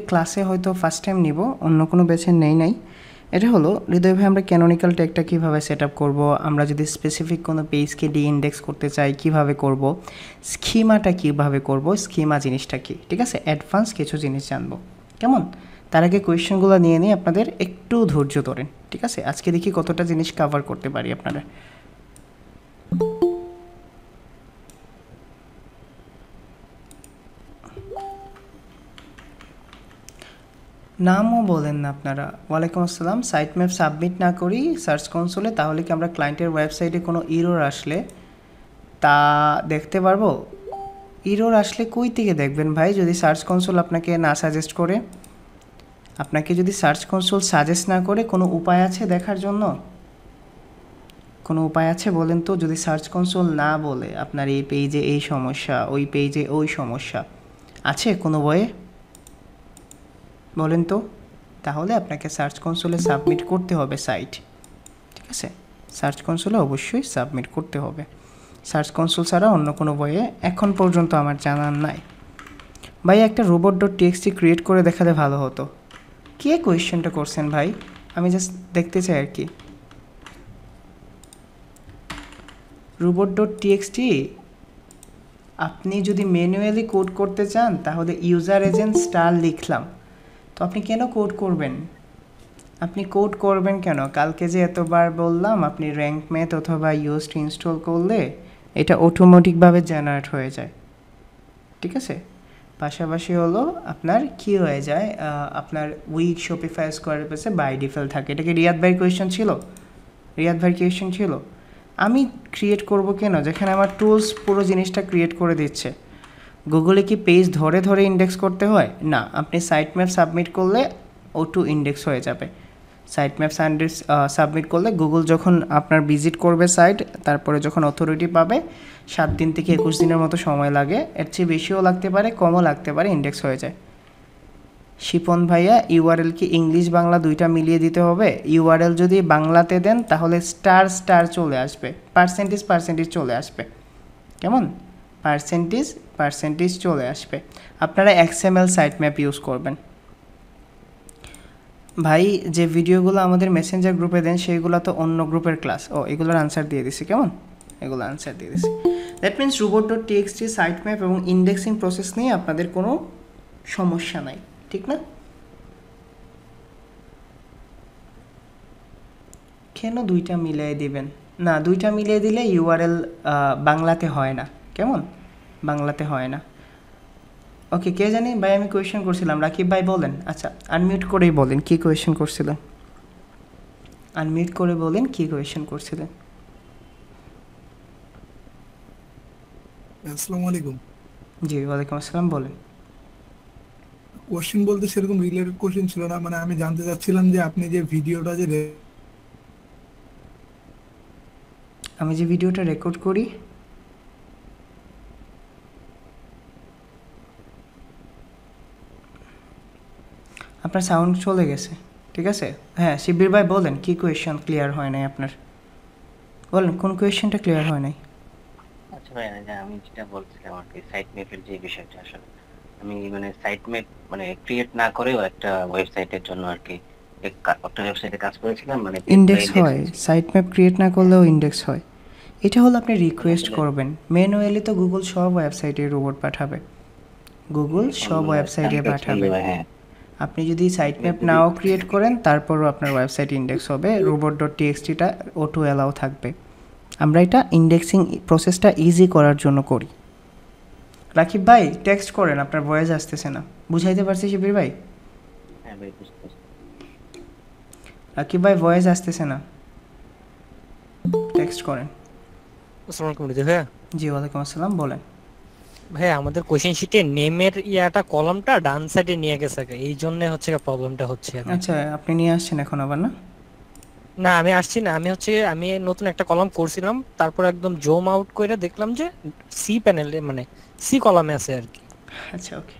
ক্লাসে হয়তো first time নিব, অন্য কোনো ব্যাচে নাই। এটা হলো হৃদয় ভাই, আমরা ক্যানোনিক্যাল ট্যাগটা কীভাবে সেট আপ করবো, আমরা যদি স্পেসিফিক কোনো পেজকে ডি ইন্ডেক্স করতে চাই কীভাবে করব, স্কিমাটা কীভাবে করব, স্কিমা জিনিসটা কী, ঠিক আছে, অ্যাডভান্স কিছু জিনিস জানবো। কেমন? তার আগে কোয়েশ্চেনগুলো নিয়ে নিয়ে আপনাদের একটু ধৈর্য ধরেন, ঠিক আছে? আজকে দেখি কতটা জিনিস কভার করতে পারি আপনারা। নামও বলেন না আপনারা। ওয়ালাইকুম আসসালাম। সাইট ম্যাপ সাবমিট না করি সার্চ কনসোলে, তাহলে কি আমরা ক্লায়েন্টের ওয়েবসাইটে কোনো ইরর আসলে তা দেখতে পারবো? ইরর আসলে কই থেকে দেখবেন ভাই, যদি সার্চ কনসোল আপনাকে না সাজেস্ট করে? আপনাকে যদি সার্চ কনসোল সাজেস্ট না করে, কোনো উপায় আছে দেখার জন্য? কোনো উপায় আছে বলেন তো? যদি সার্চ কনসোল না বলে আপনার এই পেজে এই সমস্যা, ওই পেজে ওই সমস্যা, আছে কোনো বইয়ে? বলেন তো। তাহলে আপনাকে সার্চ কনসোলে সাবমিট করতে হবে সাইট, ঠিক আছে? সার্চ কনসোলে অবশ্যই সাবমিট করতে হবে। সার্চ কনসোল ছাড়া অন্য কোনো বইয়ে এখন পর্যন্ত আমার জানার নাই। ভাই একটা robot.txt ক্রিয়েট করে দেখালে ভালো হতো। কে কোয়েশ্চেনটা করছেন ভাই? আমি জাস্ট দেখতে চাই আর কি। robot.txt আপনি যদি ম্যানুয়ালি কোড করতে চান তাহলে ইউজার এজেন্ট স্টার লিখলাম, তো আপনি কেন কোড করবেন? আপনি কোড করবেন কেন? কালকে যে এতবার বললাম আপনি র্যাঙ্ক ম্যাথ অথবা ইউএসটি ইনস্টল করলে এটা অটোমেটিকভাবে জেনারেট হয়ে যায়, ঠিক আছে? পাশাপাশি হলো আপনার কি হয়ে যায়, আপনার Wix Shopify Squarespace by default থাকে। এটা কি রিয়াদ ভাইয়ের কোয়েশ্চেন ছিল? রিয়াদ ভাইয়ের কোয়েশ্চেন ছিল। আমি ক্রিয়েট করব কেন যেখানে আমার টুলস পুরো জিনিসটা ক্রিয়েট করে দিচ্ছে? গুগলে কি পেজ ধরে ধরে ইন্ডেক্স করতে হয়? না, আপনি সাইট ম্যাপ সাবমিট করলে অটো ইন্ডেক্স হয়ে যাবে। সাইট ম্যাপ সাবমিট করলে গুগল যখন আপনার ভিজিট করবে সাইট, তারপরে যখন অথরিটি পাবে 7 দিন থেকে 21 দিনের মতো সময় লাগে, এর চেয়ে বেশিও লাগতে পারে, কমও লাগতে পারে, ইন্ডেক্স হয়ে যায়। শিপন ভাইয়া, ইউআরএল কি ইংলিশ বাংলা দুইটা মিলিয়ে দিতে হবে? ইউআরএল যদি বাংলাতে দেন তাহলে স্টার স্টার চলে আসবে, পার্সেন্টেজ পার্সেন্টেজ চলে আসবে। কেমন? পার্সেন্টেজ চলে আসবে। আপনারা XML সাইট ম্যাপ ইউজ করবেন। ভাই যে ভিডিওগুলো আমাদের মেসেঞ্জার গ্রুপে দেন সেইগুলো তো অন্য গ্রুপের ক্লাস। ও, এগুলোর আনসার দিয়ে দিছি। কেমন? এগুলো আনসার দিয়ে দিছি। That means robot.txt site map এবং ইন্ডেক্সিং প্রসেস নিয়ে আপনাদের কোনো সমস্যা নাই, ঠিক না? কেন দুইটা মিলিয়ে দিবেন? না, দুইটা মিলিয়ে দিলে ইউআরএল বাংলাতে হয় না। কেমন? বাংলাতে হয় না। ওকে, কে জানি ভাই আমি কোয়েশ্চেন করছিলাম, রাকিব ভাই বলেন। আচ্ছা, আনমিউট করেই বলেন কী কোয়েশ্চেন করছিলেন। আনমিউট করে বলেন কী কোয়েশ্চেন করছিলেন। আসসালামু আলাইকুম। জি ওয়ালাইকুম আসসালাম, বলেন। কোশ্চেন বলতে সেরকম রিলেটেড কোশ্চেন ছিল না, মানে আমি জানতে চাচ্ছিলাম যে আপনি যে ভিডিওটা যে আমি যে ভিডিওটা রেকর্ড করি, আপনার সাউন্ড চলে গেছে, ঠিক আছে? হ্যাঁ শিবির ভাই বলেন কী কোয়েশ্চেন ক্লিয়ার হয় নাই আপনার, বলেন কোন কোয়েশ্চেনটা ক্লিয়ার হয় নাই। আচ্ছা ভাই, আমি যেটা বলছিলাম আর কি, সাইট ম্যাপের যে বিষয়টা, আসলে আমি মানে সাইট ম্যাপ মানে ক্রিয়েট না করেও একটা ওয়েবসাইটের জন্য আর কি একটা ওয়েবসাইটে কাজ করেছিলাম, মানে ইন্ডেক্স হয়, সাইট ম্যাপ ক্রিয়েট না করলেও ইন্ডেক্স হয়। এটা হলো আপনি রিকোয়েস্ট করবেন ম্যানুয়ালি, তো গুগল সব ওয়েবসাইটে রোবট পাঠাবে, গুগল সব ওয়েবসাইটে পাঠাবে। আপনি যদি সাইট ম্যাপ নাও ক্রিয়েট করেন তারপরও আপনার ওয়েবসাইট ইন্ডেক্স হবে, robot.txtটা অটো অ্যালাউ থাকবে। আমরা এটা ইন্ডেক্সিং প্রসেসটা ইজি করার জন্য করি। রাকিব ভাই টেক্সট করেন, আপনার ভয়েস আসতেছে না। বুঝাইতে পারছি শিবির ভাই? হ্যাঁ ভাই, বুঝতে পারছি। রাকিব ভাই ভয়েস আসতেছে না, টেক্সট করেন। আসসালামু আলাইকুম রিজু ভাইয়া। জি ওয়ালাইকুম আসসালাম, বলেন। ভাইয়া আমাদের কোশ্চেন শিটে নেমের ইয়াটা কলামটা ডান সাইডে নিয়ে গেছে, এই জন্য হচ্ছে প্রবলেমটা হচ্ছে। আচ্ছা, আপনি নিয়ে আসছেন এখন আবার? না না, আমি আসছি না, আমি নতুন একটা কলাম করছিলাম, তারপর একদম জুম আউট করে দেখলাম যে সি প্যানেলে মানে সি কলামে আছে আর কি। আচ্ছা ওকে,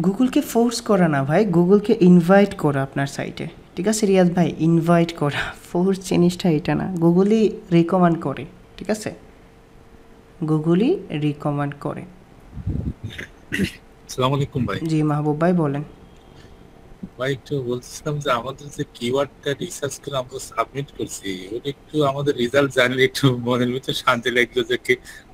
গুগলকে ফোর্স করা না ভাই, গুগলকে ইনভাইট করা আপনার সাইটে, ঠিক আছে রিয়াদ ভাই? ইনভাইট করা, ফোর্স জিনিসটা এটা না, গুগলই রিকমেন্ড করে, ঠিক আছে? গুগলই রিকমেন্ড করে। আসসালামু আলাইকুম ভাই। জি মাহবুব ভাই বলেন। ভাই একটু বলছিলাম যে আমাদের যে কিওয়ার্ডটা রিসার্চ করে আমরা সাবমিট করছি, ওটা একটু আমাদের রেজাল্ট জানলে একটু মনের ভিতরে শান্তি লাগলো, যে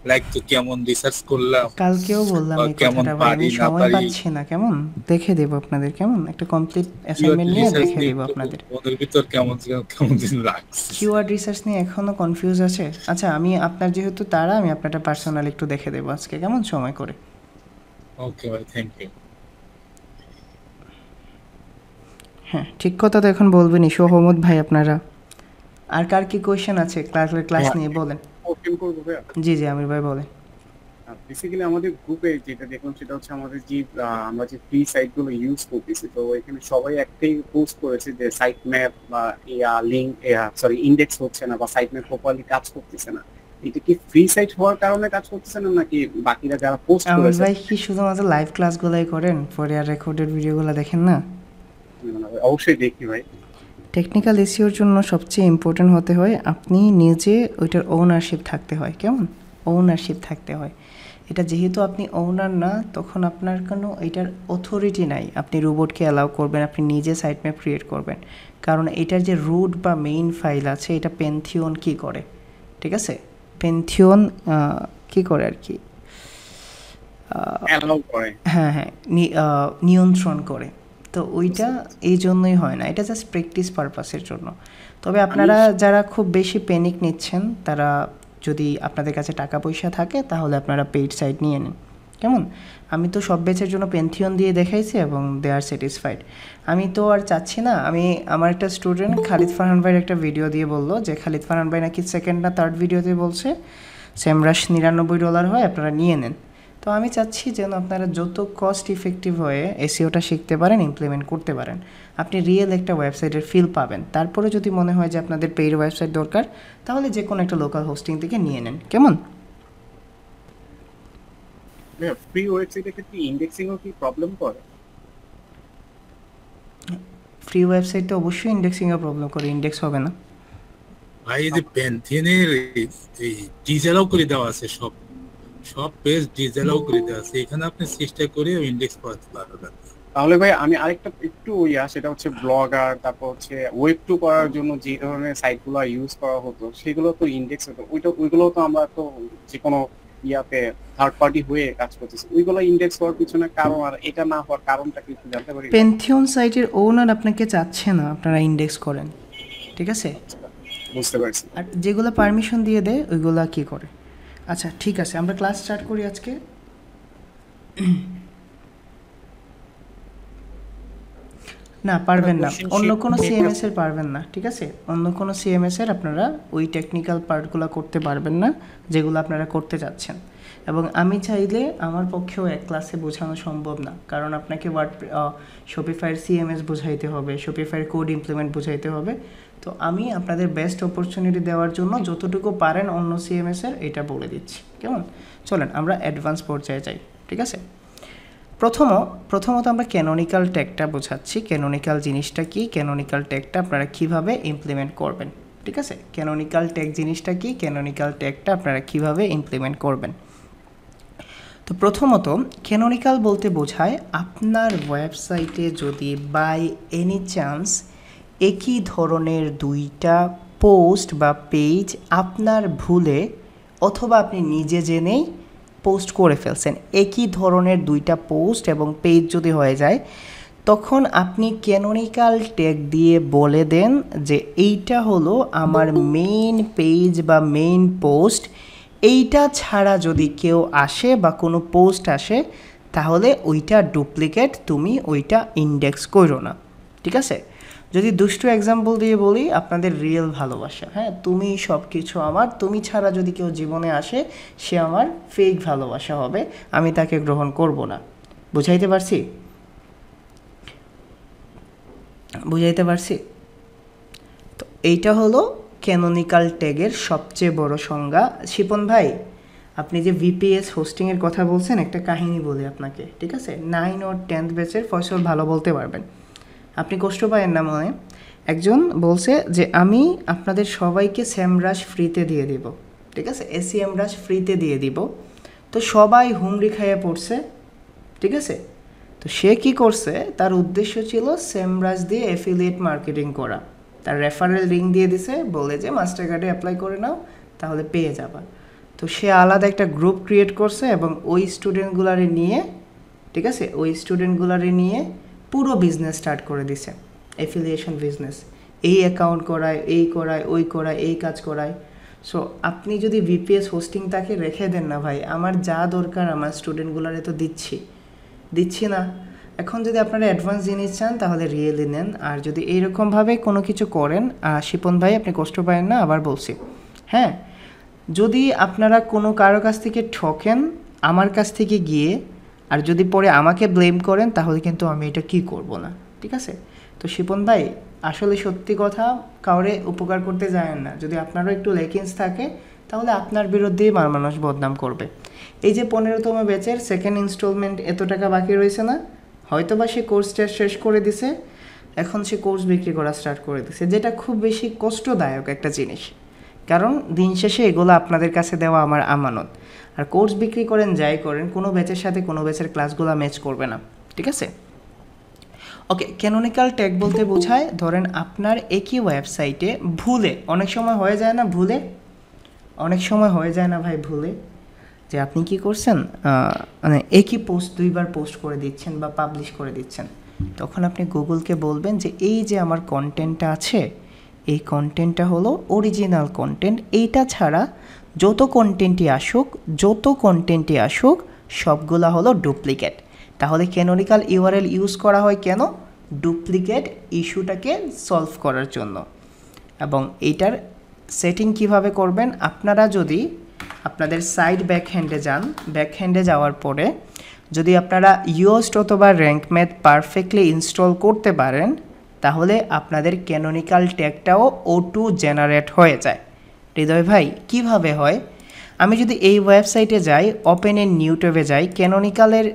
লাগতো কেমন রিসার্চ করলাম কালকেও বললাম বা এই কেমন কথাটা ভাই, আমি পারি না সময় পারি। পাচ্ছি না, কেমন দেখে দেবো আপনাদের, কেমন একটা কমপ্লিট কিওয়ার্ড অ্যাসাইনমেন্ট নিয়ে রিসার্চ দেখে নিয়ে দেবো একটু আপনাদের। মনের ভিতর কেমন কেমন দিন লাগছে। কিওয়ার্ড রিসার্চ নিয়ে এখনো কনফিউজ আছে? আচ্ছা আমি আপনার যেহেতু তারা, আমি আপনারটা পার্সোনালি একটু দেখে দেবো আজকে, কেমন সময় করে। ওকে ভাই, থ্যাংক ইউ। হ্যাঁ ঠিক কথা তো এখন বলবেনই সহমত ভাই আপনারা। আর কার কি কোয়েশ্চেন আছে ক্লাস নিয়ে বলেন। ওপেন করবো ভাইয়া। জি জি আমির ভাই বলেন। বেসিক্যালি আমাদের গ্রুপে যেটা দেখলাম সেটা হচ্ছে আমাদের যে আমরা যে ফ্রি সাইট গুলো ইউজ করতেছি, তো এখানে সবাই একটাই পোস্ট করেছে যে সাইট ম্যাপ বা লিঙ্ক ইন্ডেক্স হচ্ছে না বা সাইট ম্যাপ প্রপারলি কাজ করতেছে না। এটা কি ফ্রি সাইট হওয়ার কারণে কাজ করতেছে না, নাকি বাকিরা যারা পোস্ট আমির করেছে? ভাই কি শুধুমাত্র লাইভ ক্লাসগুলোই করেন, পরে আর রেকর্ডেড ভিডিওগুলো দেখেন না? অবশ্যই দেখি ভাই। টেকনিক্যাল এসইওর জন্য সবচেয়ে ইম্পর্টেন্ট হতে হয় আপনি নিজে ওইটার ওনারশিপ থাকতে হয়, কেমন ওনারশিপ থাকতে হয়। এটা যেহেতু আপনি ওনার না, তখন আপনার কোনো এটার অথরিটি নাই আপনি রোবটকে অ্যালাউ করবেন, আপনি নিজে সাইট ম্যাপ ক্রিয়েট করবেন। কারণ এটার যে রুট বা মেইন ফাইল আছে, এটা পেন্থিয়ন কি করে, ঠিক আছে, পেন্থিয়ন কি করে আর কি, অ্যালাউ করে। হ্যাঁ হ্যাঁ নিয়ন্ত্রণ করে। তো ওইটা এই জন্যই হয় না, এটা জাস্ট প্র্যাকটিস পারপাসের জন্য। তবে আপনারা যারা খুব বেশি প্যানিক নিচ্ছেন, তারা যদি আপনাদের কাছে টাকা পয়সা থাকে তাহলে আপনারা পেইড সাইট নিয়ে নিন, কেমন। আমি তো সব ব্যাচের জন্য পেন্থিয়ন দিয়ে দেখাইছি এবং দে আর স্যাটিসফাইড। আমি তো আর চাচ্ছি না, আমি আমার একটা স্টুডেন্ট খালিদ ফারহান ভাইয়ের একটা ভিডিও দিয়ে বললো যে খালিদ ফারহান ভাই নাকি সেকেন্ড না থার্ড ভিডিওতে বলছে সেমরাশ $99 হয়, আপনারা নিয়ে নেন। তো আমি চাচ্ছি যেন আপনারা যত কস্ট ইফেক্টিভ হয়ে এসইওটা শিখতে পারেন, ইমপ্লিমেন্ট করতে পারেন, আপনি রিয়েল একটা ওয়েবসাইটের ফিল পাবেন। তারপরে যদি মনে হয় যে আপনাদের পেইড ওয়েবসাইট দরকার, তাহলে যে কোনো একটা লোকাল হোস্টিং থেকে নিয়ে নেন, কেমন। ফ্রি ওয়েবসাইটের ক্ষেত্রে ইন্ডেক্সিংও কি প্রবলেম করে? ফ্রি ওয়েবসাইটে অবশ্যই ইন্ডেক্সিংয়ে প্রবলেম করে, ইন্ডেক্স হবে না। ভাই এই যে প্যান্থিয়নের ডিজালাও করে দেওয়া আছে, সব সব পেজ ডিজালাও করে দেওয়া আছে, এখানে আপনি চেষ্টা করে ইন্ডেক্স করাতে পারবেন। তাহলে ভাই আমি আরেকটা একটু সেটা হচ্ছে ব্লগার, তারপর হচ্ছে ওয়েব টু করার জন্য যে ধরনের সাইটগুলো ইউজ করা হতো সেগুলো তো ইন্ডেক্স হতো, ওইগুলো তো আমরা তো যে কোনো ইয়াতে থার্ড পার্টি হয়ে কাজ করতেছি, ওইগুলো ইন্ডেক্স হওয়ার পিছনে কারণ, আর এটা না হওয়ার কারণটা কি একটু জানতে পারি? পেন্থিয়ন সাইটের ওনার আপনাকে চাচ্ছে না আপনারা ইন্ডেক্স করেন, ঠিক আছে। বুঝতে পারছি। আর যেগুলো পারমিশন দিয়ে দেয় ওইগুলা কি করে। আচ্ছা ঠিক আছে, আমরা ক্লাস স্টার্ট করি আজকে। না পারবেন না, অন্য কোনো সিএমএস এর পারবেন না, ঠিক আছে। অন্য কোনো সিএমএস এর আপনারা ওই টেকনিক্যাল পার্টগুলো করতে পারবেন না যেগুলো আপনারা করতে যাচ্ছেন। এবং আমি চাইলে আমার পক্ষেও এক ক্লাসে বোঝানো সম্ভব না, কারণ আপনাকে শপিফাইয়ের সিএমএস বোঝাইতে হবে, শপিফাইয়ের কোড ইমপ্লিমেন্ট বোঝাইতে হবে। তো আমি আপনাদের বেস্ট অপরচুনিটি দেওয়ার জন্য যতটুকু পারেন অন্য সিএমএস এর এটা বলে দিচ্ছি, কেমন। চলেন আমরা অ্যাডভান্স পর্যায়ে যাই, ঠিক আছে। প্রথমত আমরা ক্যানোনিক্যাল ট্যাগটা বোঝাচ্ছি, ক্যানোনিক্যাল জিনিসটা কি, ক্যানোনিক্যাল ট্যাগটা আপনারা কিভাবে ইমপ্লিমেন্ট করবেন, ঠিক আছে। ক্যানোনিক্যাল ট্যাগ জিনিসটা কি, ক্যানোনিক্যাল ট্যাগটা আপনারা কিভাবে ইমপ্লিমেন্ট করবেন। তো প্রথমত ক্যানোনিক্যাল বলতে বোঝায় আপনার ওয়েবসাইটে যদি বাই এনি চান্স একই ধরনের দুইটা পোস্ট বা পেজ আপনার ভুলে অথবা আপনি নিজে জেনেই পোস্ট করে ফেলছেন, একই ধরনের দুইটা পোস্ট এবং পেজ যদি হয়ে যায়, তখন আপনি ক্যানোনিক্যাল ট্যাগ দিয়ে বলে দেন যে এইটা হলো আমার মেইন পেজ বা মেইন পোস্ট, এইটা ছাড়া যদি কেউ আসে বা কোনো পোস্ট আসে তাহলে ওইটা ডুপ্লিকেট, তুমি ওইটা ইন্ডেক্স করো না, ঠিক আছে। যদি দুষ্টু এক্সাম্পল দিয়ে বলি, আপনাদের রিয়েল ভালোবাসা, হ্যাঁ তুমি সব কিছু আমার, তুমি ছাড়া যদি কেউ জীবনে আসে সে আমার ফেক ভালোবাসা হবে, আমি তাকে গ্রহণ করব না। বুঝাইতে পারছি? তো এইটা হলো ক্যানোনিক্যাল ট্যাগের সবচেয়ে বড় সংজ্ঞা। শিপন ভাই আপনি যে ভিপিএস হোস্টিংয়ের কথা বলছেন, একটা কাহিনী বলি আপনাকে, ঠিক আছে। 9 ও 10th ব্যাচের ফয়সল ভালো বলতে পারবেন, আপনি কষ্ট পায়েন না মনে। একজন বলছে যে আমি আপনাদের সবাইকে সেমরাশ ফ্রিতে দিয়ে দিব, ঠিক আছে, এসিএমরাশ ফ্রিতে দিয়ে দিব। তো সবাই হুমড়ি খাইয়ে পড়ছে, ঠিক আছে? তো সে কি করছে, তার উদ্দেশ্য ছিল সেমরাজ দিয়ে অ্যাফিলিয়েট মার্কেটিং করা। তার রেফারেল লিঙ্ক দিয়ে দিছে, বলে যে মাস্টার কার্ডে অ্যাপ্লাই করে নাও তাহলে পেয়ে যাবা। তো সে আলাদা একটা গ্রুপ ক্রিয়েট করছে এবং ওই স্টুডেন্টগুলারে নিয়ে, ঠিক আছে, ওই স্টুডেন্টগুলারে নিয়ে পুরো বিজনেস স্টার্ট করে দিছে, অ্যাফিলিয়েশন বিজনেস। এই অ্যাকাউন্ট করায়, এই করায়, ওই করায়, এই কাজ করায়। সো আপনি যদি ভিপিএস হোস্টিং তাকে রেখে দেন না ভাই, আমার যা দরকার আমার স্টুডেন্টগুলারে তো দিচ্ছি না। এখন যদি আপনারা অ্যাডভান্স জিনিস চান তাহলে রিয়েলি নেন। আর যদি এইরকমভাবে কোনো কিছু করেন, শিপন ভাই আপনি কষ্ট পাবেন না, আবার বলছি, হ্যাঁ, যদি আপনারা কোনো কারো কাছ থেকে ঠকেন আমার কাছ থেকে গিয়ে, আর যদি পরে আমাকে ব্লেম করেন, তাহলে কিন্তু আমি এটা কি করব না, ঠিক আছে? তো শিপন ভাই আসলে সত্যি কথা, কাউরে উপকার করতে যায়েন না। যদি আপনারও একটু লেকিংস থাকে তাহলে আপনার বিরুদ্ধেই মানুষ বদনাম করবে। এই যে 15তম ব্যাচের সেকেন্ড ইনস্টলমেন্ট এত টাকা বাকি রয়েছে না, হয়তো বা সে কোর্সটা শেষ করে দিছে, এখন সে কোর্স বিক্রি করা স্টার্ট করে দিছে, যেটা খুব বেশি কষ্টদায়ক একটা জিনিস। কারণ দিন শেষে এগুলো আপনাদের কাছে দেওয়া আমার আমানত। আর কোর্স বিক্রি করেন যাই করেন, কোনো ব্যাচের সাথে কোনো ব্যাচের ক্লাসগুলো ম্যাচ করবে না, ঠিক আছে? ওকে, ক্যানোনিক্যাল ট্যাগ বলতে বোঝায় ধরেন আপনার একই ওয়েবসাইটে ভুলে, অনেক সময় হয়ে যায় না ভুলে, অনেক সময় হয়ে যায় না ভাই ভুলে, যে আপনি কি করছেন, মানে একই পোস্ট দুইবার পোস্ট করে দিচ্ছেন বা পাবলিশ করে দিচ্ছেন। তখন আপনি গুগলকে বলবেন যে এই যে আমার কন্টেন্টটা আছে, এই কন্টেন্টটা হলো অরিজিনাল কন্টেন্ট, এইটা ছাড়া যত কন্টেন্টই আসুক সবগুলা হলো ডুপ্লিকেট। তাহলে ক্যানোনিক্যাল ইউআরএল ইউজ করা হয় কেন? ডুপ্লিকেট ইস্যুটাকে সলভ করার জন্য। এবং এইটার সেটিং কিভাবে করবেন, আপনারা যদি আপনাদের সাইট ব্যাকহ্যান্ডে যান, ব্যাকহ্যান্ডে যাওয়ার পরে যদি আপনারা ইয়োস্ট অথবা র্যাঙ্ক ম্যাথ পারফেক্টলি ইনস্টল করতে পারেন, তাহলে আপনাদের ক্যানোনিক্যাল ট্যাগটাও অটো জেনারেট হয়ে যায়। হৃদয় ভাই কিভাবে হয়? আমি যদি এই ওয়েবসাইটে যাই, ওপেন ইন নিউ ট্যাবে যাই, ক্যানোনিক্যালের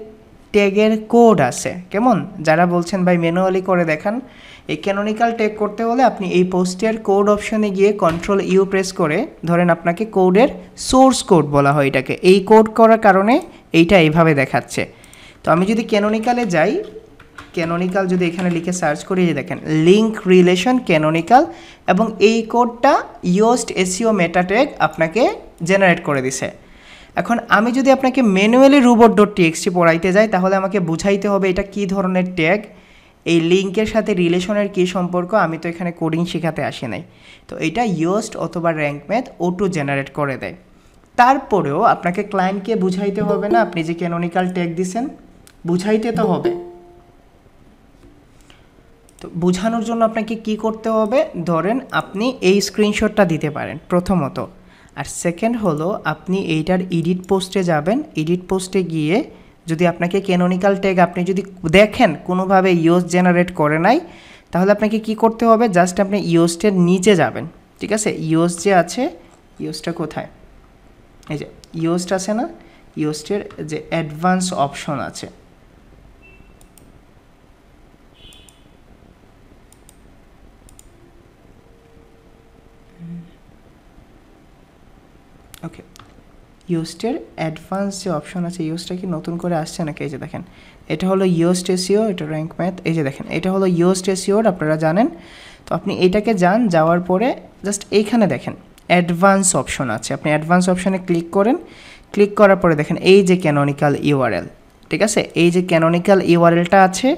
ট্যাগের কোড আছে, কেমন? যারা বলছেন ভাই ম্যানুয়ালি করে দেখান, এই ক্যানোনিক্যাল ট্যাগ করতে হলে আপনি এই পোস্টের কোড অপশনে গিয়ে কন্ট্রোল ইউ প্রেস করে, ধরেন আপনাকে কোডের সোর্স কোড বলা হয় এটাকে, এই কোড করার কারণে এইটা এইভাবে দেখাচ্ছে। তো আমি যদি ক্যানোনিক্যালে যাই, ক্যানোনিক্যাল যদি এখানে লিখে সার্চ করি, যে দেখেন লিঙ্ক রিলেশন ক্যানোনিক্যাল, এবং এই কোডটা ইয়োস্ট এসইও মেটা ট্যাগ আপনাকে জেনারেট করে দিছে। এখন আমি যদি আপনাকে ম্যানুয়ালি robot.txt পড়াইতে যাই, তাহলে আমাকে বুঝাইতে হবে এটা কী ধরনের ট্যাগ, এই লিঙ্কের সাথে রিলেশনের কী সম্পর্ক। আমি তো এখানে কোডিং শেখাতে আসি নাই, তো এটা ইয়োস্ট অথবা র্যাঙ্ক ম্যাথ অটো জেনারেট করে দেয়। তারপরেও আপনাকে ক্লায়েন্টকে বুঝাইতে হবে না আপনি যে ক্যানোনিক্যাল ট্যাগ দিছেন, বুঝাইতে তো হবে। তো বোঝানোর জন্য আপনাকে কি করতে হবে, ধরেন আপনি এই স্ক্রিনশটটা দিতে পারেন প্রথমত, আর সেকেন্ড হলো আপনি এইটার এডিট পোস্টে যাবেন। এডিট পোস্টে গিয়ে যদি আপনাকে ক্যানোনিক্যাল ট্যাগ আপনি যদি দেখেন কোনোভাবে ইয়োস্ট জেনারেট করে নাই, তাহলে আপনাকে কি করতে হবে, জাস্ট আপনি ইয়োস্টের নিচে যাবেন, ঠিক আছে? ইয়োস্ট যে আছে, ইয়োস্টটা কোথায়, এই যে ইয়োস্ট আছে না, ইয়োস্টের যে অ্যাডভান্স অপশন আছে, ওকে, ইয়োস্টের অ্যাডভান্স যে অপশন আছে, ইয়োস্টটা কি নতুন করে আসছে নাকি? এই যে দেখেন, এটা হলো ইয়োস্ট এসইও, এটা র্যাঙ্ক ম্যাথ, এই যে দেখেন এটা হলো ইয়োস্ট এসইওর, আপনারা জানেন। তো আপনি এটাকে যাওয়ার পরে জাস্ট এইখানে দেখেন অ্যাডভান্স অপশন আছে, আপনি অ্যাডভান্স অপশনে ক্লিক করেন। ক্লিক করার পরে দেখেন এই যে ক্যানোনিক্যাল ইউআরএল, ঠিক আছে? এই যে ক্যানোনিক্যাল ইউআরএলটা আছে,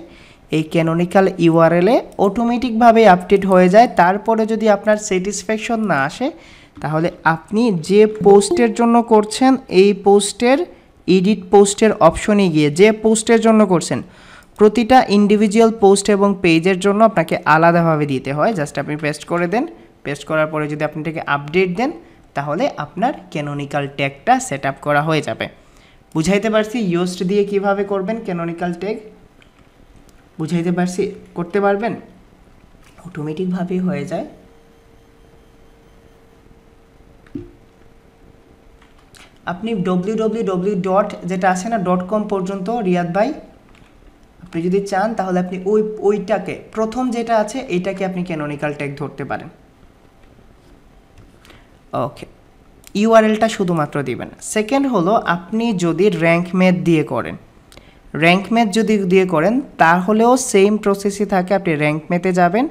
এই ক্যানোনিক্যাল ইউআরএলে অটোমেটিকভাবে আপডেট হয়ে যায়। তারপরে যদি আপনার স্যাটিসফ্যাকশন না আসে, তাহলে আপনি যে পোস্টের জন্য করছেন, এই পোস্টের এডিট পোস্টের অপশনে গিয়ে যে পোস্টের জন্য করছেন, প্রতিটা ইন্ডিভিজুয়াল পোস্ট এবং পেজের জন্য আপনাকে আলাদাভাবে দিতে হয়। জাস্ট আপনি পেস্ট করে দেন, পেস্ট করার পরে যদি আপনি এটাকে আপডেট দেন, তাহলে আপনার ক্যানোনিক্যাল ট্যাগটা সেট আপ করা হয়ে যাবে। বুঝাইতে পারছি ইয়োস্ট দিয়ে কিভাবে করবেন ক্যানোনিক্যাল ট্যাগ? বুঝাইতে পারছি? করতে পারবেন? অটোমেটিকভাবেই হয়ে যায়। আপনি www. যেটা আছে না .com পর্যন্ত, রিয়াদ ভাই, আপনি যদি চান তাহলে আপনি ওইটাকে প্রথম যেটা আছে এইটাকে আপনি ক্যানোনিক্যাল ট্যাগ ধরতে পারেন। ওকে, ইউআরএলটা শুধুমাত্র দিবেন। সেকেন্ড হলো আপনি যদি র্যাঙ্ক ম্যাথ দিয়ে করেন, র্যাঙ্ক ম্যাথ যদি দিয়ে করেন তাহলেও সেম প্রসেসই থাকে, আপনি র্যাঙ্ক ম্যাথে যাবেন,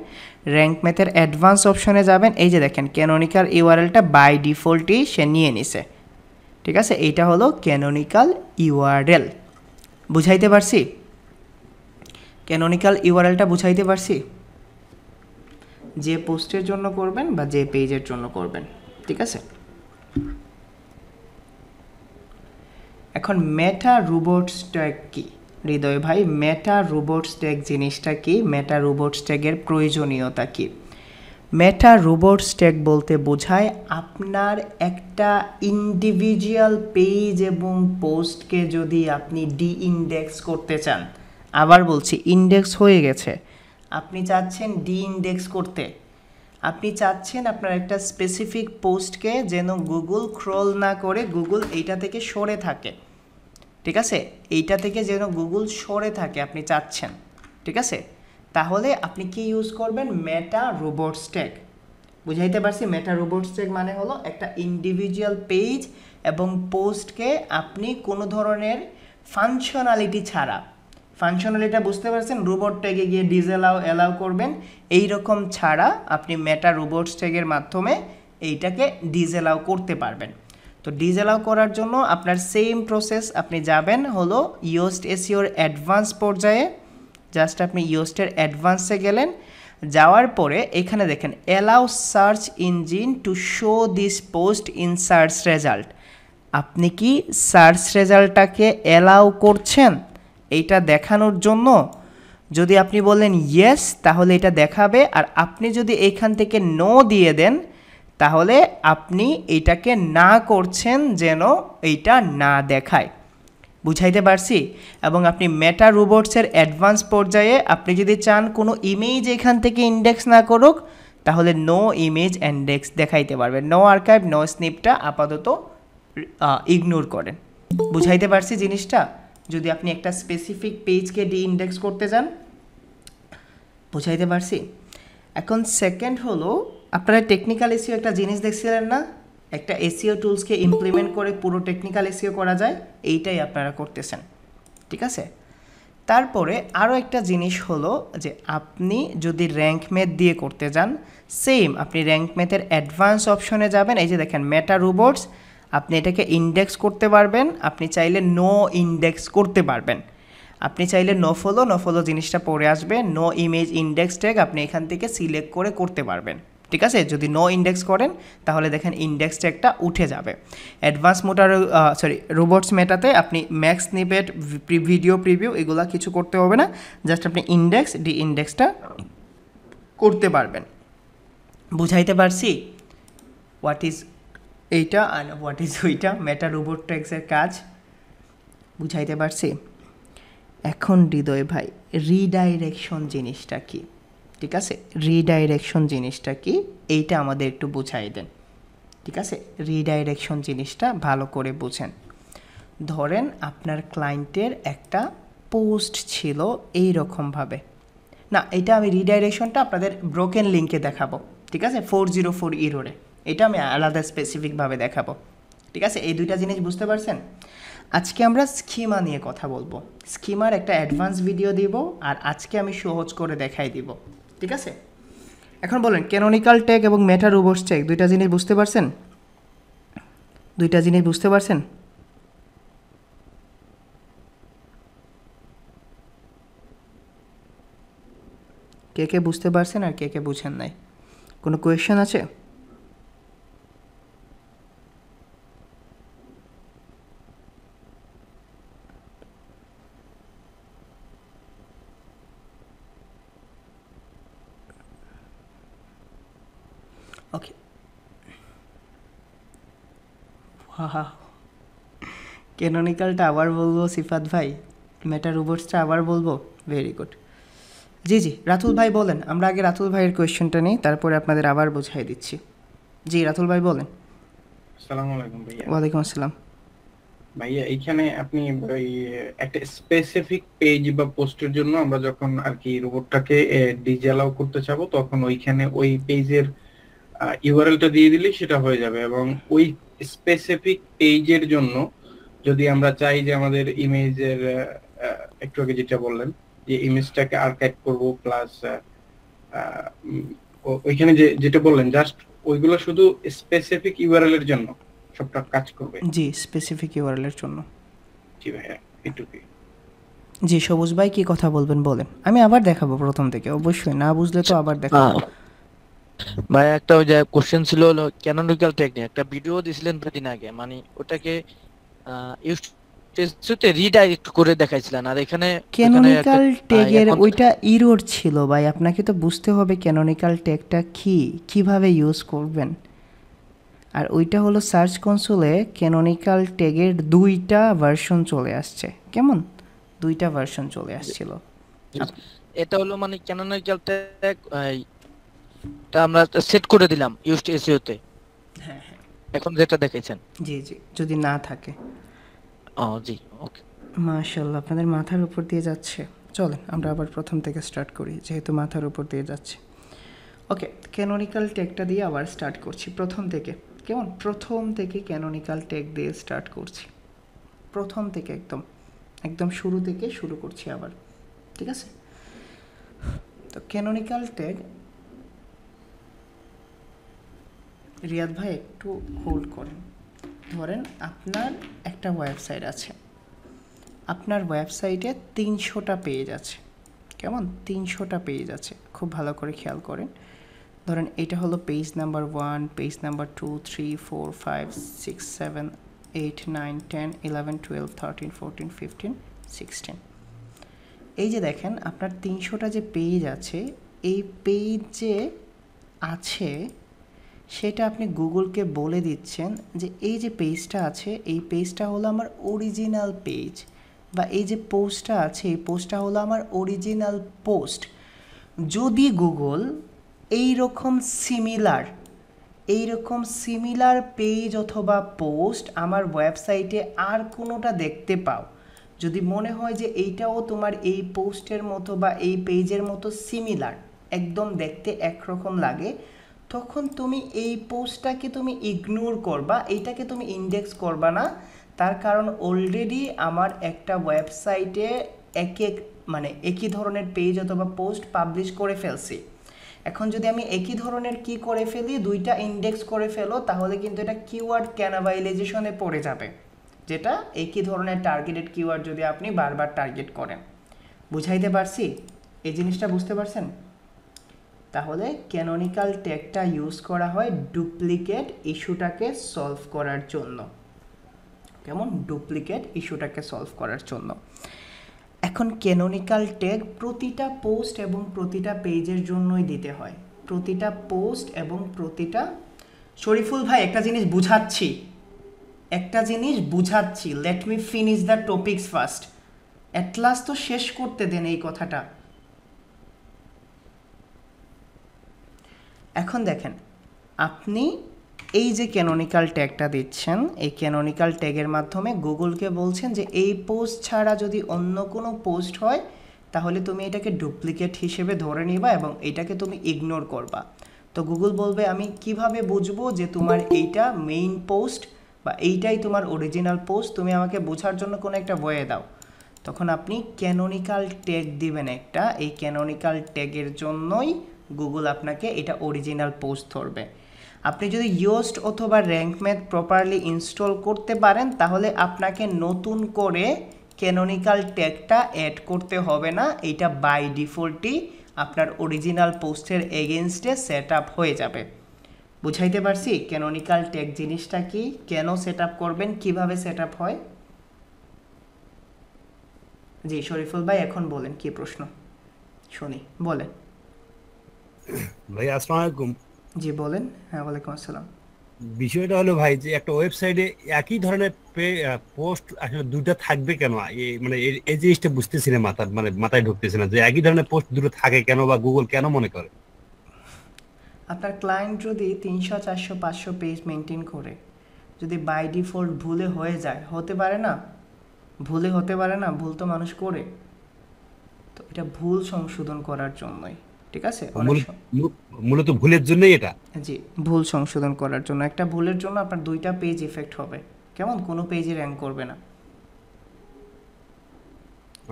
র্যাঙ্ক ম্যাথের অ্যাডভান্স অপশনে যাবেন, এই যে দেখেন ক্যানোনিক্যাল ইউআরএলটা বাই ডিফল্টই সে নিয়ে নিছে, ঠিক আছে, এইটা হলো ক্যানোনিক্যাল ইউআরএল। বুঝাইতে পারছি? ক্যানোনিক্যাল ইউআরএলটা বুঝাইতে পারছি? যে পোস্টের জন্য করবেন বা যে পেজের জন্য করবেন, ঠিক আছে। এখন মেটা রোবট স্ট্যাক কি হৃদয় ভাই? মেটা রোবট স্ট্যাক জিনিসটা কি? মেটা রোবট স্ট্যাকের প্রয়োজনীয়তা কি? মেটা রোবট স্ট্যাক বলতে বোঝায় আপনার একটা ইন্ডিভিজুয়াল পেজ এবং পোস্টকে যদি আপনি ইনডেক্স করতে চান, আবার বলছি ইনডেক্স হয়ে গেছে, আপনি চাচ্ছেন ইনডেক্স করতে, আপনি চাচ্ছেন আপনার একটা স্পেসিফিক পোস্টকে যেন গুগল ক্রল না করে গুগল এইটা থেকে সরে থাকে, ঠিক আছে, এইটা থেকে যেন গুগল সরে থাকে আপনি চাচ্ছেন, ঠিক আছে, তাহলে আপনি কি ইউজ করবেন? মেটা রোবট স্ট্যাক। বুঝাইতে পারছি? মেটা রোবট স্ট্যাক মানে হলো একটা ইন্ডিভিজুয়াল পেজ এবং পোস্টকে আপনি কোনো ধরনের ফাংশনালিটি ছাড়া, ফাংশনালিটা বুঝতে পারছেন, রোবট ট্যাগে গিয়ে অ্যালাউ করবেন এই রকম ছাড়া আপনি মেটা রোবট স্ট্যাগের মাধ্যমে এইটাকে অ্যালাউ করতে পারবেন। তো অ্যালাউ করার জন্য আপনার সেম প্রসেস, আপনি যাবেন হলো ইয়োস্ট এসইওর অ্যাডভান্স পর্যায়ে, জাস্ট আপনি ইয়োস্টের অ্যাডভান্সে গেলেন, যাওয়ার পরে এখানে দেখেন allow search engine to show this post in search result. আপনি কি সার্চ রেজাল্টটাকে অ্যালাউ করছেন এইটা দেখানোর জন্য? যদি আপনি বলেন ইয়েস তাহলে এটা দেখাবে, আর আপনি যদি এইখান থেকে নো দিয়ে দেন তাহলে আপনি এইটাকে না করছেন যেন এইটা না দেখায়। বুঝাইতে পারছি? এবং আপনি মেটা রোবটসের অ্যাডভান্স পর্যায়ে আপনি যদি চান কোনো ইমেজ এখান থেকে ইনডেক্স না করুক তাহলে নো ইমেজ ইনডেক্স দেখাইতে পারবেন, নো আর্কাইভ নো স্নিপটা আপাতত ইগনোর করেন। বুঝাইতে পারছি জিনিসটা? যদি আপনি একটা স্পেসিফিক পেজকে ইনডেক্স করতে চান, বুঝাইতে পারছি? এখন সেকেন্ড হলো, আপনারা টেকনিক্যাল এসইও একটা জিনিস দেখছিলেন না, একটা এসইও টুলসকে ইমপ্লিমেন্ট করে পুরো টেকনিক্যাল এসইও করা যায়, এইটাই আপনারা করতেছেন, ঠিক আছে। তারপরে আরও একটা জিনিস হলো যে আপনি যদি র্যাঙ্ক ম্যাথ দিয়ে করতে যান, সেম আপনি র্যাঙ্ক ম্যাথের অ্যাডভান্স অপশনে যাবেন, এই যে দেখেন মেটা রোবটস, আপনি এটাকে ইনডেক্স করতে পারবেন, আপনি চাইলে নো ইনডেক্স করতে পারবেন, আপনি চাইলে নো ফলো জিনিসটা পড়ে আসবে, নো ইমেজ ইনডেক্স ট্যাগ আপনি এখান থেকে সিলেক্ট করে করতে পারবেন, ঠিক আছে। যদি নো ইনডেক্স করেন তাহলে দেখেন ইনডেক্স ট্যাগটা উঠে যাবে। অ্যাডভান্স রোবটস মেটাতে আপনি ম্যাক্স স্নিপেট, ভিডিও প্রিভিউ এগুলা কিছু করতে হবে না, জাস্ট আপনি ইনডেক্স ইনডেক্সটা করতে পারবেন। বুঝাইতে পারছি হোয়াট ইজ এইটা আর হোয়াট ইজ ওইটা, মেটা রোবট ট্যাগসের কাজ বুঝাইতে পারছি। এখন হৃদয় ভাই রিডাইরেকশন জিনিসটা কি, ঠিক আছে, রিডাইরেকশন জিনিসটা কি এইটা আমাদের একটু বুঝাই দেন, ঠিক আছে। রিডাইরেকশন জিনিসটা ভালো করে বুঝেন। ধরেন আপনার ক্লায়েন্টের একটা পোস্ট ছিল এই রকমভাবে, না এটা আমি রিডাইরেকশনটা আপনাদের ব্রোকেন লিঙ্কে দেখাবো, ঠিক আছে, 404 ইরোরে, এটা আমি আলাদা স্পেসিফিকভাবে দেখাবো, ঠিক আছে। এই দুইটা জিনিস বুঝতে পারছেন? আজকে আমরা স্কিমা নিয়ে কথা বলবো, স্কিমার একটা অ্যাডভান্স ভিডিও দিব, আর আজকে আমি সহজ করে দেখাই দিব, ঠিক আছে। এখন বলেন ক্যানোনিক্যাল ট্যাগ এবং মেটা রোবটস ট্যাগ দুইটা জিনিস বুঝতে পারছেন? দুইটা জিনিস বুঝতে পারছেন? কে কে বুঝতে পারছেন আর কে কে বুঝেন নাই? কোনো কোয়েশ্চেন আছে? ওকে, ক্যানোনিক্যালটা আবার বলবো সিফাত ভাই, মেটা রোবটসটা আবার বলবো, ভেরি গুড। জি জি রাতুল ভাই বলেন, আমরা আগে রাতুল ভাইয়ের কোয়েশ্চেনটা নিই, তারপরে আপনাদের আবার বুঝাই দিচ্ছি। জি রাতুল ভাই বলেন। আসসালামু আলাইকুম ভাইয়া। ওয়ালাইকুম আসসালাম। ভাইয়া এইখানে আপনি ওই একটা স্পেসিফিক পেজ বা পোস্টের জন্য আমরা যখন আর কি রোবটটাকে ডিসঅ্যালাউ করতে চাবো, তখন ওইখানে ওই পেজের ইউআরএলটা দিয়ে দিলে সেটা হয়ে যাবে। এবং ওই স্পেসিফিক পেজের জন্য যদি আমরা চাই যে আমাদের ইমেজের একটু আগে যেটা বললেন যে ইমেজটাকে আর্কাইভ করব প্লাস ওইখানে যেটা বললেন জাস্ট ওইগুলো শুধু স্পেসিফিক ইউআরএল এর জন্য সবটা কাজ করবে। জি, স্পেসিফিক ইউআরএল এর জন্য। জি ভাইয়া, এটুকুই। জি, সবুজ ভাই কি কথা বলবেন বলেন। আমি আবার দেখাবো প্রথম থেকে, অবশ্যই না বুঝলে তো আবার দেখাবো। ভাই একটা ওই যে কোশ্চেন ছিল হলো ক্যানোনিক্যাল টেকনিক, একটা ভিডিও দিছিলেন দুদিন আগে, মানে ওটাকে টেস্টে রিডাইরেক্ট করে দেখাইছিলেন, আর এখানে ক্যানোনিক্যাল ট্যাগের ওইটা ইরর ছিল ভাই, আপনাকে তো বুঝতে হবে ক্যানোনিক্যাল ট্যাগটা কি, কিভাবে ইউজ করবেন। আর ওইটা হলো সার্চ কনসোলে ক্যানোনিক্যাল ট্যাগের 2টা ভার্সন চলে আসছে, কেমন 2টা ভার্সন চলে আসছিল। এটা হলো মানে ক্যানোনিক্যাল ট্যাগ টা আমরা সেট করে দিলাম ইউজড এসইও তে। হ্যাঁ, এখন যেটা দেখাইছেন। জি জি, যদি না থাকে। জি, ওকে। মাশাআল্লাহ, আপনাদের মাথার উপর দিয়ে যাচ্ছে। চলেন আমরা আবার প্রথম থেকে স্টার্ট করি, যেহেতু মাথার উপর দিয়ে যাচ্ছে। ওকে, ক্যানোনিক্যাল ট্যাগটা দিয়ে আবার স্টার্ট করছি প্রথম থেকে, কেমন? প্রথম থেকে ক্যানোনিক্যাল ট্যাগ দিয়ে স্টার্ট করছি, প্রথম থেকে একদম শুরু থেকে শুরু করছি আবার, ঠিক আছে? তো ক্যানোনিক্যাল ট্যাগ, রিয়াদ ভাই একটু হোল্ড করেন। ধরেন আপনার একটা ওয়েবসাইট আছে, আপনার ওয়েবসাইটে 300টা পেজ আছে, কেমন? 300টা পেজ আছে, খুব ভালো করে খেয়াল করেন। ধরেন এটা হলো পেজ নাম্বার 1, পেজ নাম্বার 2, 3, 4, 5, 6, 7, 8, 9, 10, 11, 12, 13, 14, 15, 16। এই যে দেখেন আপনার 300টা যে পেজ আছে, এই পেজ যে আছে সেটা আপনি গুগলকে বলে দিচ্ছেন যে এই যে পেজটা আছে, এই পেজটা হলো আমার অরিজিনাল পেজ, বা এই যে পোস্টটা আছে, এই পোস্টটা হলো আমার অরিজিনাল পোস্ট। যদি গুগল এইরকম সিমিলার পেজ অথবা পোস্ট আমার ওয়েবসাইটে আর কোনোটা দেখতে পাও, যদি মনে হয় যে এইটাও তোমার এই পোস্টের মতো বা এই পেজের মতো সিমিলার, একদম দেখতে একরকম লাগে, তখন তুমি এই পোস্টটাকে তুমি ইগনোর করবা, এইটাকে তুমি ইন্ডেক্স করবা না। তার কারণ অলরেডি আমার একটা ওয়েবসাইটে একই ধরনের পেজ অথবা পোস্ট পাবলিশ করে ফেলছি। এখন যদি আমি একই ধরনের কি করে ফেলি, 2টা ইন্ডেক্স করে ফেলো, তাহলে কিন্তু এটা কিওয়ার্ড ক্যানাবাইলাইজেশনে পড়ে যাবে, যেটা একই ধরনের টার্গেটেড কিওয়ার্ড যদি আপনি বারবার টার্গেট করেন। বুঝাইতে পারছি? এই জিনিসটা বুঝতে পারছেন? তাহলে ক্যানোনিক্যাল ট্যাগটা ইউজ করা হয় ডুপ্লিকেট ইস্যুটাকে সলভ করার জন্য, কেমন? ডুপ্লিকেট ইস্যুটাকে সলভ করার জন্য। এখন ক্যানোনিক্যাল ট্যাগ প্রতিটা পোস্ট এবং প্রতিটা পেজের জন্যই দিতে হয়, প্রতিটা পোস্ট এবং প্রতিটা। শরীফুল ভাই একটা জিনিস বুঝাচ্ছি, let me finish the topics first. At last তো শেষ করতে দেন এই কথাটা। এখন দেখেন, আপনি এই যে ক্যানোনিক্যাল ট্যাগটা দিচ্ছেন, এই ক্যানোনিক্যাল ট্যাগের মাধ্যমে গুগলকে বলছেন যে এই পোস্ট ছাড়া যদি অন্য কোনো পোস্ট হয় তাহলে তুমি এটাকে ডুপ্লিকেট হিসেবে ধরে নিবা এবং এটাকে তুমি ইগনোর করবা। তো গুগল বলবে আমি কিভাবে বুঝবো যে তোমার এইটা মেইন পোস্ট বা এইটাই তোমার অরিজিনাল পোস্ট, তুমি আমাকে বোঝার জন্য কোনো একটা ওয়ে দাও। তখন আপনি ক্যানোনিক্যাল ট্যাগ দিবেন একটা, এই ক্যানোনিক্যাল ট্যাগের জন্যই গুগল আপনাকে এটা অরিজিনাল পোস্ট ধরবে। আপনি যদি ইয়োস্ট অথবা র্যাঙ্ক ম্যাথ প্রপারলি ইনস্টল করতে পারেন তাহলে আপনাকে নতুন করে ক্যানোনিক্যাল ট্যাগটা অ্যাড করতে হবে না, এইটা বাই ডিফল্টই আপনার অরিজিনাল পোস্টের এগেনস্টে সেট আপ হয়ে যাবে। বুঝাইতে পারছি ক্যানোনিক্যাল ট্যাগ জিনিসটা কি, কেন সেট আপ করবেন, কিভাবে সেট আপ হয়? জি শরীফুল ভাই এখন বলেন কি প্রশ্ন, শুনি, বলেন। ভাই আসসালামু আলাইকুম। জি বলেন। হ্যাঁ ওয়ালাইকুম আসসালাম। বিষয়টা হলো ভাই যে একটা ওয়েবসাইটে একই ধরনের পোস্ট আসলে 2টা থাকবে কেন, মানে এই জিনিসটা বুঝতেছি না, মাথায় ঢুকতেছে না যে একই ধরনের পোস্ট 2টো থাকে কেন, বা গুগল কেন মনে করে? আপনার ক্লায়েন্ট যদি 300, 400, 500 পেজ মেনটেন করে, যদি বাই ডিফল্ট ভুলে হয়ে যায়, হতে পারে না, ভুল তো মানুষ করে, তো এটা ভুল সংশোধন করার জন্যই, ঠিক আছে? মূলত ভুলের জন্যই এটা। জি, ভুল সংশোধন করার জন্য। একটা ভুলের জন্য আপনার 2টা পেজ ইফেক্ট হবে, কেমন? কোনো পেজে র্যাঙ্ক করবে না।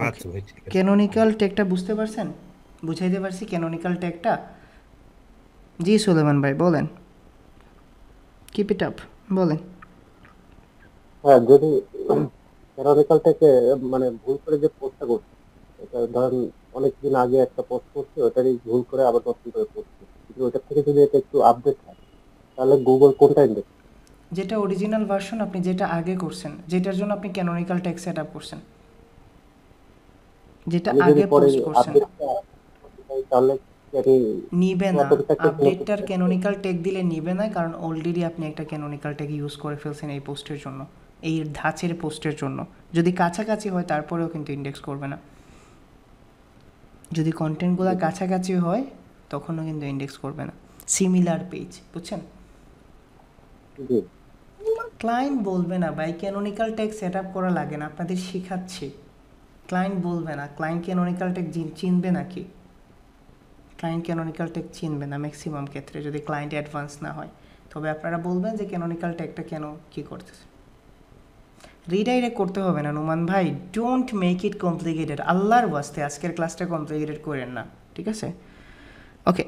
আচ্ছা ভাই ঠিক আছে। ক্যানোনিক্যাল ট্যাগটা বুঝতে পারছেন? বুঝাইতে পারছি ক্যানোনিক্যাল ট্যাগটা? জি সুলেমান ভাই বলেন, কিপ ইট আপ, বলেন। হ্যাঁ, যদি ক্যানোনিকাল থেকে মানে ভুল করে যে পোস্টটা করছি, এটা ধরেন অনেকদিন আগে একটা পোস্ট করছি, ওটারই ভুল করে আবার নতুন করে পোস্ট করছি, কিন্তু ওটার থেকে যদি এটা একটু আপডেট হয় তাহলে গুগল কোনটা ইন্ডেক্স? যেটা অরিজিনাল ভার্সন, আপনি যেটা আগে করছেন, যেটার জন্য আপনি ক্যানোনিক্যাল ট্যাগ সেট আপ করছেন, যেটা আমি যদি আগে পরে পোস্ট করছেন, আপডেটটা করতে চাই তাহলে কি আমি নিবে না। অটোমেটিক আপডেটটার ক্যানোনিক্যাল ট্যাগ দিলে নিবে না, কারণ অলরেডি আপনি একটা ক্যানোনিক্যাল ট্যাগ ইউজ করে ফেলছেন এই পোস্টের জন্য, এই ধাঁচের পোস্টের জন্য। যদি কাছাকাছি হয় তারপরেও কিন্তু ইন্ডেক্স করবে না। যদি কন্টেন্টগুলো কাছাকাছি হয় তখনও কিন্তু ইন্ডেক্স করবে না। সিমিলার পেজ, বুঝছেন? জি ক্লায়েন্ট বলবে না ভাই ক্যানোনিক্যাল ট্যাগ সেট আপ করা লাগে না, আপনাদের শেখাচ্ছি। ক্লায়েন্ট বলবে না, ক্লায়েন্ট ক্যানোনিক্যাল ট্যাগ চিনবে নাকি? ক্লায়েন্ট ক্যানোনিক্যাল ট্যাগ চিনবে না ম্যাক্সিমাম ক্ষেত্রে, যদি ক্লায়েন্ট অ্যাডভান্স না হয়। তবে আপনারা বলবেন যে ক্যানোনিক্যাল ট্যাগটা কেন কী করতেছে। রিডাইরেক্ট করতে হবে না নোমান ভাই, ডোন্ট মেক ইট কমপ্লিকেটেড, আল্লাহর ওয়াস্তে আজকের ক্লাসটা কমপ্লিকেটেড করেন না, ঠিক আছে? ওকে,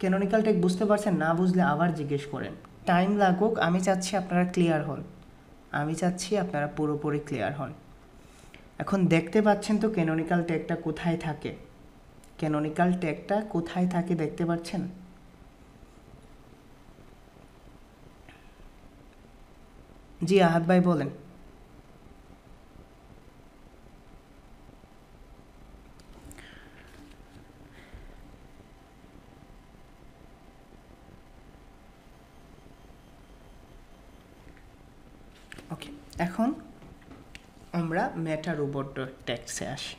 ক্যানোনিক্যাল ট্যাগ বুঝতে পারছেন? না বুঝলে আবার জিজ্ঞেস করেন, টাইম লাগুক। আমি চাচ্ছি আপনারা ক্লিয়ার হন, আমি চাচ্ছি আপনারা পুরোপুরি ক্লিয়ার হন। এখন দেখতে পাচ্ছেন তো ক্যানোনিক্যাল ট্যাগটা কোথায় থাকে? ক্যানোনিক্যাল ট্যাগটা কোথায় থাকে দেখতে পাচ্ছেন? জি আহাদ ভাই বলেন। ওকে, এখন আমরা মেটা রোবট ট্যাক্সে আসি।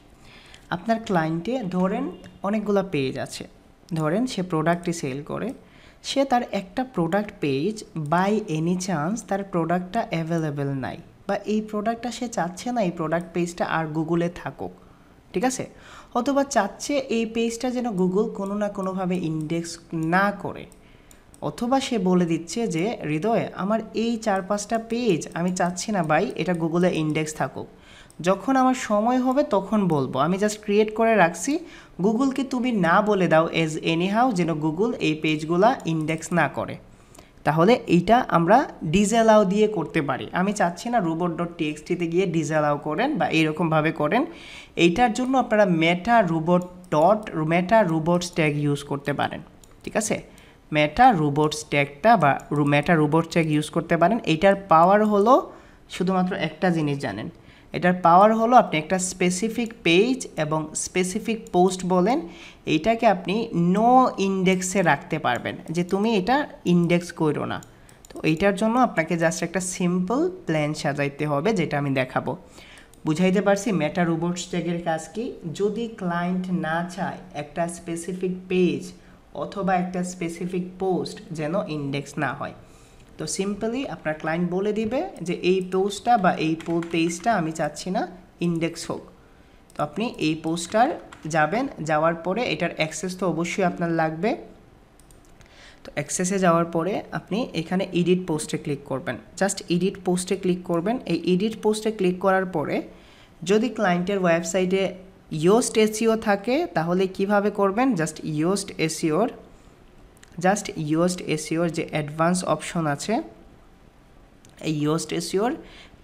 আপনার ক্লায়েন্টে ধরেন অনেকগুলো পেজ আছে, ধরেন সে প্রোডাক্টই সেল করে, সে তার একটা product page by any chance তার প্রোডাক্টটা অ্যাভেলেবেল নাই, বা এই প্রোডাক্টটা সে চাচ্ছে না এই প্রোডাক্ট পেজটা আর গুগলে থাকুক, ঠিক আছে? অথবা চাচ্ছে এই পেজটা যেন গুগল কোনো না কোনোভাবে ইন্ডেক্স না করে, অথবা সে বলে দিচ্ছে যে হৃদয় আমার এই 4-5টা পেজ আমি চাচ্ছি না ভাই এটা গুগলে ইন্ডেক্স থাকুক, যখন আমার সময় হবে তখন বলবো, আমি জাস্ট ক্রিয়েট করে রাখছি, গুগলকে তুমি না বলে দাও এজ এনিহাউ যেন গুগল এই পেজগুলা ইন্ডেক্স না করে। তাহলে এইটা আমরা ডিসঅ্যালাউ দিয়ে করতে পারি। আমি চাচ্ছি না robot.txt-তে গিয়ে ডিসঅ্যালাউ করেন বা এইরকমভাবে করেন। এইটার জন্য আপনারা মেটা রোবটস ট্যাগ ইউজ করতে পারেন, ঠিক আছে? মেটা রোবটস ট্যাগটা বা মেটা রোবটস ট্যাগ ইউজ করতে পারেন। এইটার পাওয়ার হলো শুধুমাত্র একটা জিনিস জানেন, এটার পাওয়ার হলো আপনি একটা স্পেসিফিক পেজ এবং স্পেসিফিক পোস্ট বলেন, এইটাকে আপনি নো ইন্ডেক্সে রাখতে পারবেন, যে তুমি এটা ইন্ডেক্স করো না। তো এইটার জন্য আপনাকে জাস্ট একটা সিম্পল প্ল্যান সাজাইতে হবে, যেটা আমি দেখাবো। বুঝাইতে পারছি মেটা রোবটস ট্যাগের কাজ কি? যদি ক্লায়েন্ট না চায় একটা স্পেসিফিক পেজ অথবা একটা স্পেসিফিক পোস্ট যেন ইন্ডেক্স না হয়, তো সিম্পলি আপনার ক্লায়েন্ট বলে দিবে যে এই পোস্টটা বা এই পেজটা আমি চাচ্ছি না ইন্ডেক্স হোক। তো আপনি এই পোস্টটার যাবেন, যাওয়ার পরে এটার অ্যাক্সেস তো অবশ্যই আপনার লাগবে। তো অ্যাক্সেসে যাওয়ার পরে আপনি এখানে এডিট পোস্টে ক্লিক করবেন, জাস্ট এডিট পোস্টে ক্লিক করবেন। এই এডিট পোস্টে ক্লিক করার পরে যদি ক্লায়েন্টের ওয়েবসাইটে ইয়োস্ট এসইও থাকে তাহলে কিভাবে করবেন? জাস্ট ইয়োস্ট এসইওর যে অ্যাডভান্স অপশন আছে, এই ইয়োস্ট এসইওর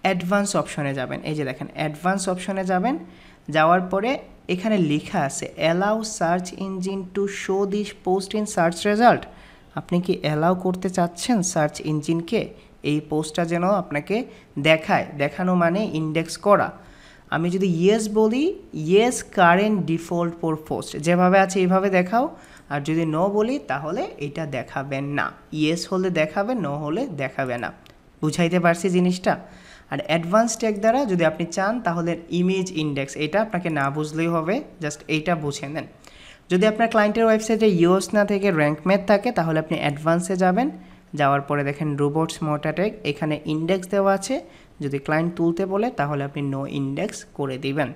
অ্যাডভান্স অপশনে যাবেন। এই যে দেখেন অ্যাডভান্স অপশনে যাবেন, যাওয়ার পরে এখানে লেখা আছে allow search engine to show this post in search result. আপনি কি অ্যালাউ করতে চাচ্ছেন সার্চ ইঞ্জিনকে এই পোস্টটা যেন আপনাকে দেখায়? দেখানো মানে ইন্ডেক্স করা। আমি যদি ইয়েস বলি, yes current default for post, যেভাবে আছে এইভাবে দেখাও। আর যদি নো বলি তাহলে এটা দেখাবেন না, ইয়েস হলে দেখাবে, নো হলে দেখাবে না। বুঝাইতে পারছি জিনিসটা? আর অ্যাডভান্স ট্যাগ দ্বারা যদি আপনি চান তাহলে ইমেজ ইন্ডেক্স, এটা আপনাকে না বুঝলেই হবে, জাস্ট এইটা বুঝে নেন। যদি আপনার ক্লায়েন্টের ওয়েবসাইটে ইউএস না থেকে র্যাঙ্ক ম্যাথ থাকে তাহলে আপনি অ্যাডভান্সে যাবেন, যাওয়ার পরে দেখেন রোবটস মোটা ট্যাগ, এখানে ইন্ডেক্স দেওয়া আছে, যদি ক্লায়েন্ট তুলতে বলে তাহলে আপনি নো ইন্ডেক্স করে দিবেন।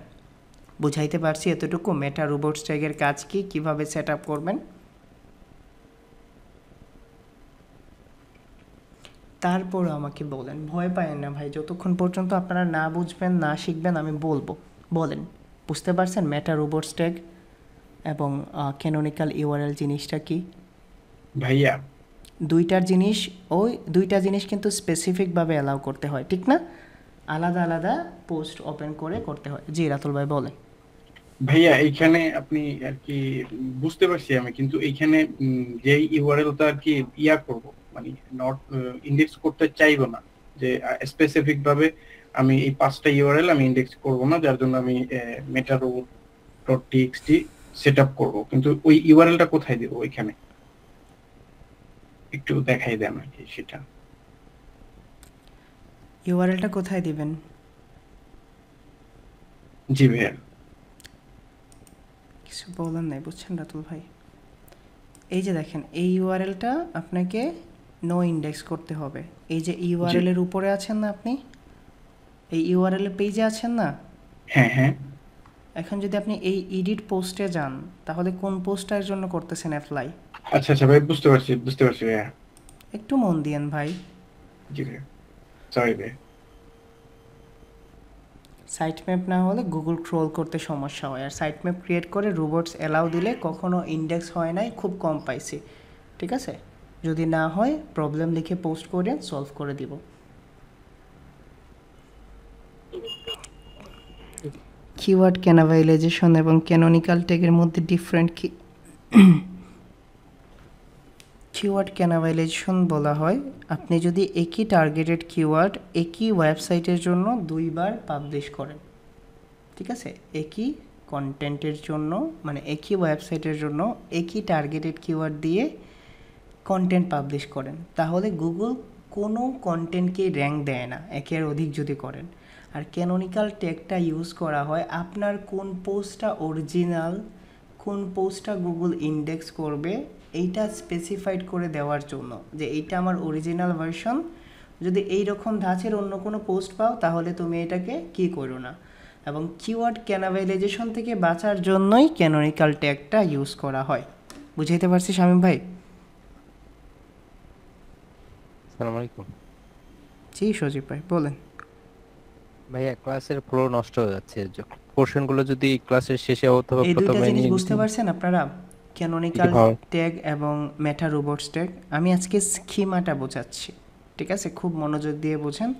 বুঝাইতে পারছি এতটুকু মেটা রোবটস ট্যাগের কাজ কি, কিভাবে সেট আপ করবেন। তারপরও আমাকে বলেন, ভয় পায়েন না ভাই, যতক্ষণ পর্যন্ত আপনারা না বুঝবেন না শিখবেন আমি বলবো, বলেন বুঝতে পারছেন মেটা রোবটস ট্যাগ এবং ক্যানোনিক্যাল ইউআরএল জিনিসটা কি? ভাইয়া দুইটা জিনিস কিন্তু স্পেসিফিকভাবে অ্যালাউ করতে হয়, ঠিক না? আলাদা আলাদা পোস্ট ওপেন করে করতে হয়। জি রাতুল ভাই বলেন। ভাইয়া এইখানে আপনি আর কি বুঝতে পারছি আমি, কিন্তু এইখানে যে ইউআরএলটা আর কি করব মানে নট ইন্ডেক্স করতে চাইবো না, যে স্পেসিফিক ভাবে আমি এই 5টা ইউআরএল আমি ইন্ডেক্স করব না, যার জন্য আমি metarobot.txt সেটআপ করব, কিন্তু ওই ইউআরএলটা কোথায় দেব? ওইখানে একটু দেখাই দেন আর কি সেটা। ইউআরএলটা কোথায় দিবেন? জি ভাইয়া কিছু বলেন নাই, বুঝছেন রাতুল ভাই? এই যে দেখেন এই ইউআরএলটা আপনাকে নো ইন্ডেক্স করতে হবে। এই যে ইউআরএল এর উপরে আছেন না আপনি, এই ইউআরএল এর পেজে আছেন না? হ্যাঁ হ্যাঁ। এখন যদি আপনি এই এডিট পোস্টে যান, তাহলে কোন পোস্টটার জন্য করতেছেন অ্যাপ্লাই? আচ্ছা আচ্ছা ভাই, বুঝতে পারছি ভাইয়া। একটু মন দিয়েন ভাই। জি ভাইয়া, সরি ভাই। সাইট ম্যাপ না হলে গুগল ক্রল করতে সমস্যা হয়, আর সাইট ম্যাপ ক্রিয়েট করে রোবটস অ্যালাউ দিলে কখনো ইন্ডেক্স হয় নাই, খুব কম পাইছি, ঠিক আছে? যদি না হয় প্রবলেম লিখে পোস্ট করেন, সলভ করে দিব। কিওয়ার্ড ক্যানাভাইলাইজেশন এবং ক্যানোনিক্যাল ট্যাগের মধ্যে ডিফারেন্ট কি? কিওয়ার্ড ক্যানাভাইলাইজেশন বলা হয় আপনি যদি একই টার্গেটেড কিওয়ার্ড একই ওয়েবসাইটের জন্য দুইবার পাবলিশ করেন, ঠিক আছে? একই কন্টেন্টের জন্য, মানে একই ওয়েবসাইটের জন্য একই টার্গেটেড কিওয়ার্ড দিয়ে কন্টেন্ট পাবলিশ করেন, তাহলে গুগল কোনো কন্টেন্টকে র্যাঙ্ক দেয় না একের অধিক যদি করেন। আর ক্যানোনিক্যাল ট্যাগটা ইউজ করা হয় আপনার কোন পোস্টটা অরিজিনাল, কোন পোস্টটা গুগল ইন্ডেক্স করবে এইটা স্পেসিফাইড করে দেওয়ার জন্য, যে এইটা আমার অরিজিনাল ভার্সন। যদি এই রকম ধাঁচের অন্য কোনো পোস্ট পাও তাহলে তুমি এটাকে কি করো না। এবং কিওয়ার্ড ক্যানাভাইলাইজেশন থেকে বাঁচার জন্যই ক্যানোনিক্যাল ট্যাগটা ইউজ করা হয়। বুঝাইতে পারছি শামীম ভাই? আসসালামু আলাইকুম। জি সজীব ভাই বলেন। ভাইয়া ক্লাসের ফ্লো নষ্ট হয়ে যাচ্ছে, পোরশনগুলো যদি ক্লাসের শেষে অথবা এই দুইটা প্রথমে জিনিস বুঝতে পারছেন আপনারা, ক্যানোনিক্যাল ট্যাগ এবং মেটা রোবটস ট্যাগ। আমি আজকে স্কিমাটা বোঝাচ্ছি, ঠিক আছে? খুব মনোযোগ দিয়ে বোঝেন।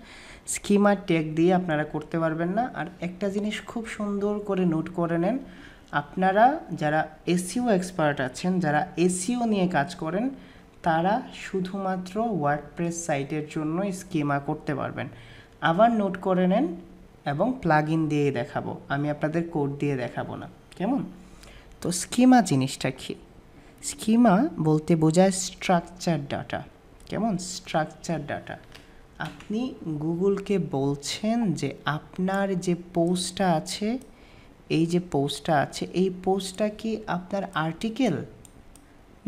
স্কিমা ট্যাগ দিয়ে আপনারা করতে পারবেন না। আর একটা জিনিস খুব সুন্দর করে নোট করে নেন, আপনারা যারা এসইও এক্সপার্ট আছেন, যারা এসইও নিয়ে কাজ করেন, তারা শুধুমাত্র ওয়ার্ডপ্রেস সাইটের জন্য স্কিমা করতে পারবেন। আবার নোট করে নেন এবং প্লাগ ইন দিয়ে দেখাবো, আমি আপনাদের কোড দিয়ে দেখাবো না, কেমন? তো স্কিমা জিনিসটা কি? স্কিমা বলতে বোঝায় স্ট্রাকচার ডাটা, কেমন? Structure data. আপনি গুগলকে বলছেন যে আপনার যে পোস্টটা আছে, এই যে পোস্টটা আছে, এই পোস্টটা কি আপনার আর্টিকেল,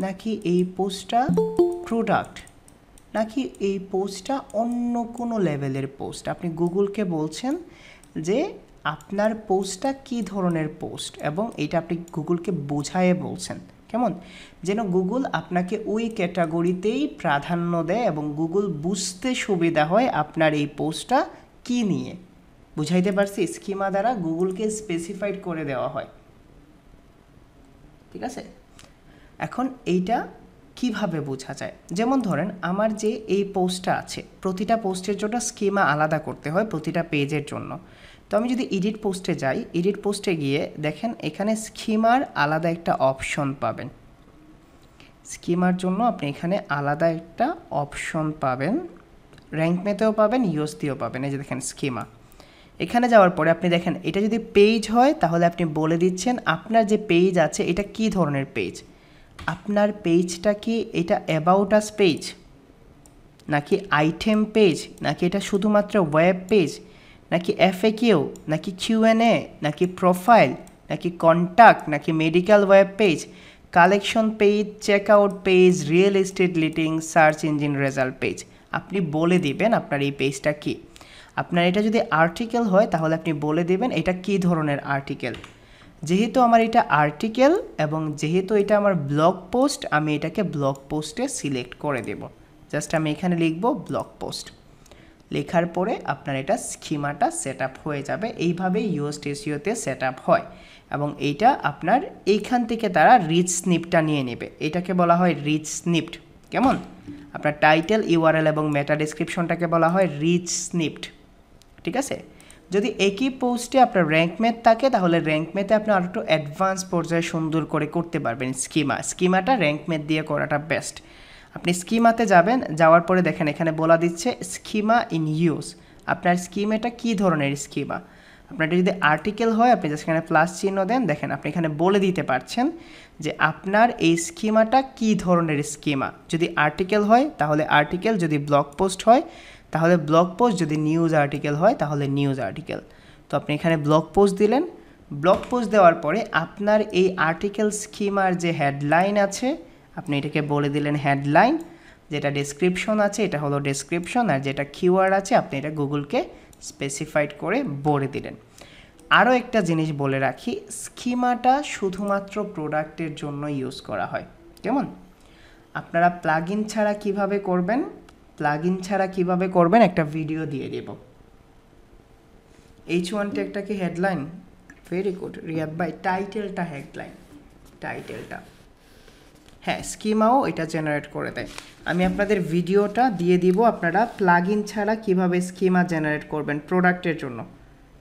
নাকি এই পোস্টটা প্রোডাক্ট, নাকি এই পোস্টটা অন্য কোনো লেভেলের পোস্ট? আপনি গুগলকে বলছেন যে আপনার পোস্টটা কী ধরনের পোস্ট, এবং এটা আপনি গুগলকে বোঝায়ে বলছেন, কেমন? যেন গুগল আপনাকে ওই ক্যাটাগরিতেই প্রাধান্য দেয় এবং গুগল বুঝতে সুবিধা হয় আপনার এই পোস্টটা কী নিয়ে। বুঝাইতে পারছি? স্কিমা দ্বারা গুগলকে স্পেসিফাইড করে দেওয়া হয়, ঠিক আছে? এখন এইটা কিভাবে বোঝা যায়? যেমন ধরেন আমার যে এই পোস্টটা আছে, প্রতিটা পোস্টের জন্য স্কিমা আলাদা করতে হয় প্রতিটা পেজের জন্য। তো আমি যদি এডিট পোস্টে যাই, এডিট পোস্টে গিয়ে দেখেন এখানে স্কিমার আলাদা একটা অপশন পাবেন। স্কিমার জন্য আপনি এখানে আলাদা একটা অপশন পাবেন, র্যাঙ্ক মেতেও পাবেন, ইউএসডিও পাবেন। এই যে দেখেন স্কিমা। এখানে যাওয়ার পরে আপনি দেখেন এটা যদি পেজ হয় তাহলে আপনি বলে দিচ্ছেন আপনার যে পেজ আছে এটা কী ধরনের পেজ। আপনার পেজটা কি এটা অ্যাবাউট আস পেজ, নাকি আইটেম পেজ, নাকি এটা শুধুমাত্র ওয়েব পেজ, নাকি এফএকিউ, নাকি কিউএনএ, নাকি প্রোফাইল, নাকি কন্ট্যাক্ট, নাকি medical web page, collection page, checkout page, real estate listing, search engine result page. আপনি বলে দিবেন আপনার এই পেজটা কি। আপনার এটা যদি আর্টিকেল হয় তাহলে আপনি বলে দেবেন এটা কী ধরনের আর্টিকেল। যেহেতু আমার এটা আর্টিকেল এবং যেহেতু এটা আমার ব্লগ পোস্ট, আমি এটাকে ব্লগ পোস্টে সিলেক্ট করে দেব। জাস্ট আমি এখানে লিখব ব্লগ পোস্ট। লেখার পরে আপনার এটা স্কিমাটা সেট আপ হয়ে যাবে। এইভাবে ইউএসড এসইওতে সেট আপ হয় এবং এইটা আপনার এইখান থেকে তারা রিচ স্নিপটা নিয়ে নেবে। এটাকে বলা হয় রিচ স্নিপড। কেমন? আপনার টাইটেল, ইউআরএল এবং মেটা ডেসক্রিপশনটাকে বলা হয় রিচ স্নিপড। ঠিক আছে? যদি একই পোস্টে আপনার র্যাঙ্ক ম্যাথ থাকে তাহলে র্যাঙ্ক ম্যাথে আপনি আরও একটু অ্যাডভান্স পর্যায়ে সুন্দর করে করতে পারবেন। স্কিমাটা র্যাঙ্ক ম্যাথ দিয়ে করাটা বেস্ট। আপনি স্কিমাতে যাবেন, যাওয়ার পরে দেখেন এখানে বলা দিচ্ছে স্কিমা ইন ইউজ। আপনার স্কিমাটা কী ধরনের স্কিমা? আপনার যদি আর্টিকেল হয় আপনি জাস্ট এখানে প্লাস চিহ্ন দেন, দেখেন আপনি এখানে বলে দিতে পারছেন যে আপনার এই স্কিমাটা কী ধরনের স্কিমা। যদি আর্টিকেল হয় তাহলে আর্টিকেল, যদি ব্লগ পোস্ট হয় তাহলে ব্লগ পোস্ট, যদি নিউজ আর্টিকেল হয় তাহলে নিউজ আর্টিকেল। তো আপনি এখানে ব্লগ পোস্ট দিলেন। ব্লগ পোস্ট দেওয়ার পরে আপনার এই আর্টিকেল স্কিমার যে হেডলাইন আছে আপনি এটাকে বলে দিলেন হেডলাইন, যেটা ডেসক্রিপশন আছে এটা হলো ডেসক্রিপশন, আর যেটা কিওয়ার্ড আছে আপনি এটা গুগলকে স্পেসিফাইড করে বলে দিলেন। আরও একটা জিনিস বলে রাখি, স্কিমাটা শুধুমাত্র প্রোডাক্টের জন্য ইউজ করা হয়। কেমন? আপনারা প্লাগইন ছাড়া কিভাবে করবেন, একটা ভিডিও দিয়ে দেব। H1 ট্যাগটাকে হেডলাইন, ভেরি গুড রিয়াদ ভাই। টাইটেলটা হেডলাইন, টাইটেলটা হ্যাঁ, স্কিমাও এটা জেনারেট করে দেয়। আমি আপনাদের ভিডিওটা দিয়ে দিব, আপনারা প্লাগইন ছাড়া কিভাবে স্কিমা জেনারেট করবেন প্রোডাক্টের জন্য।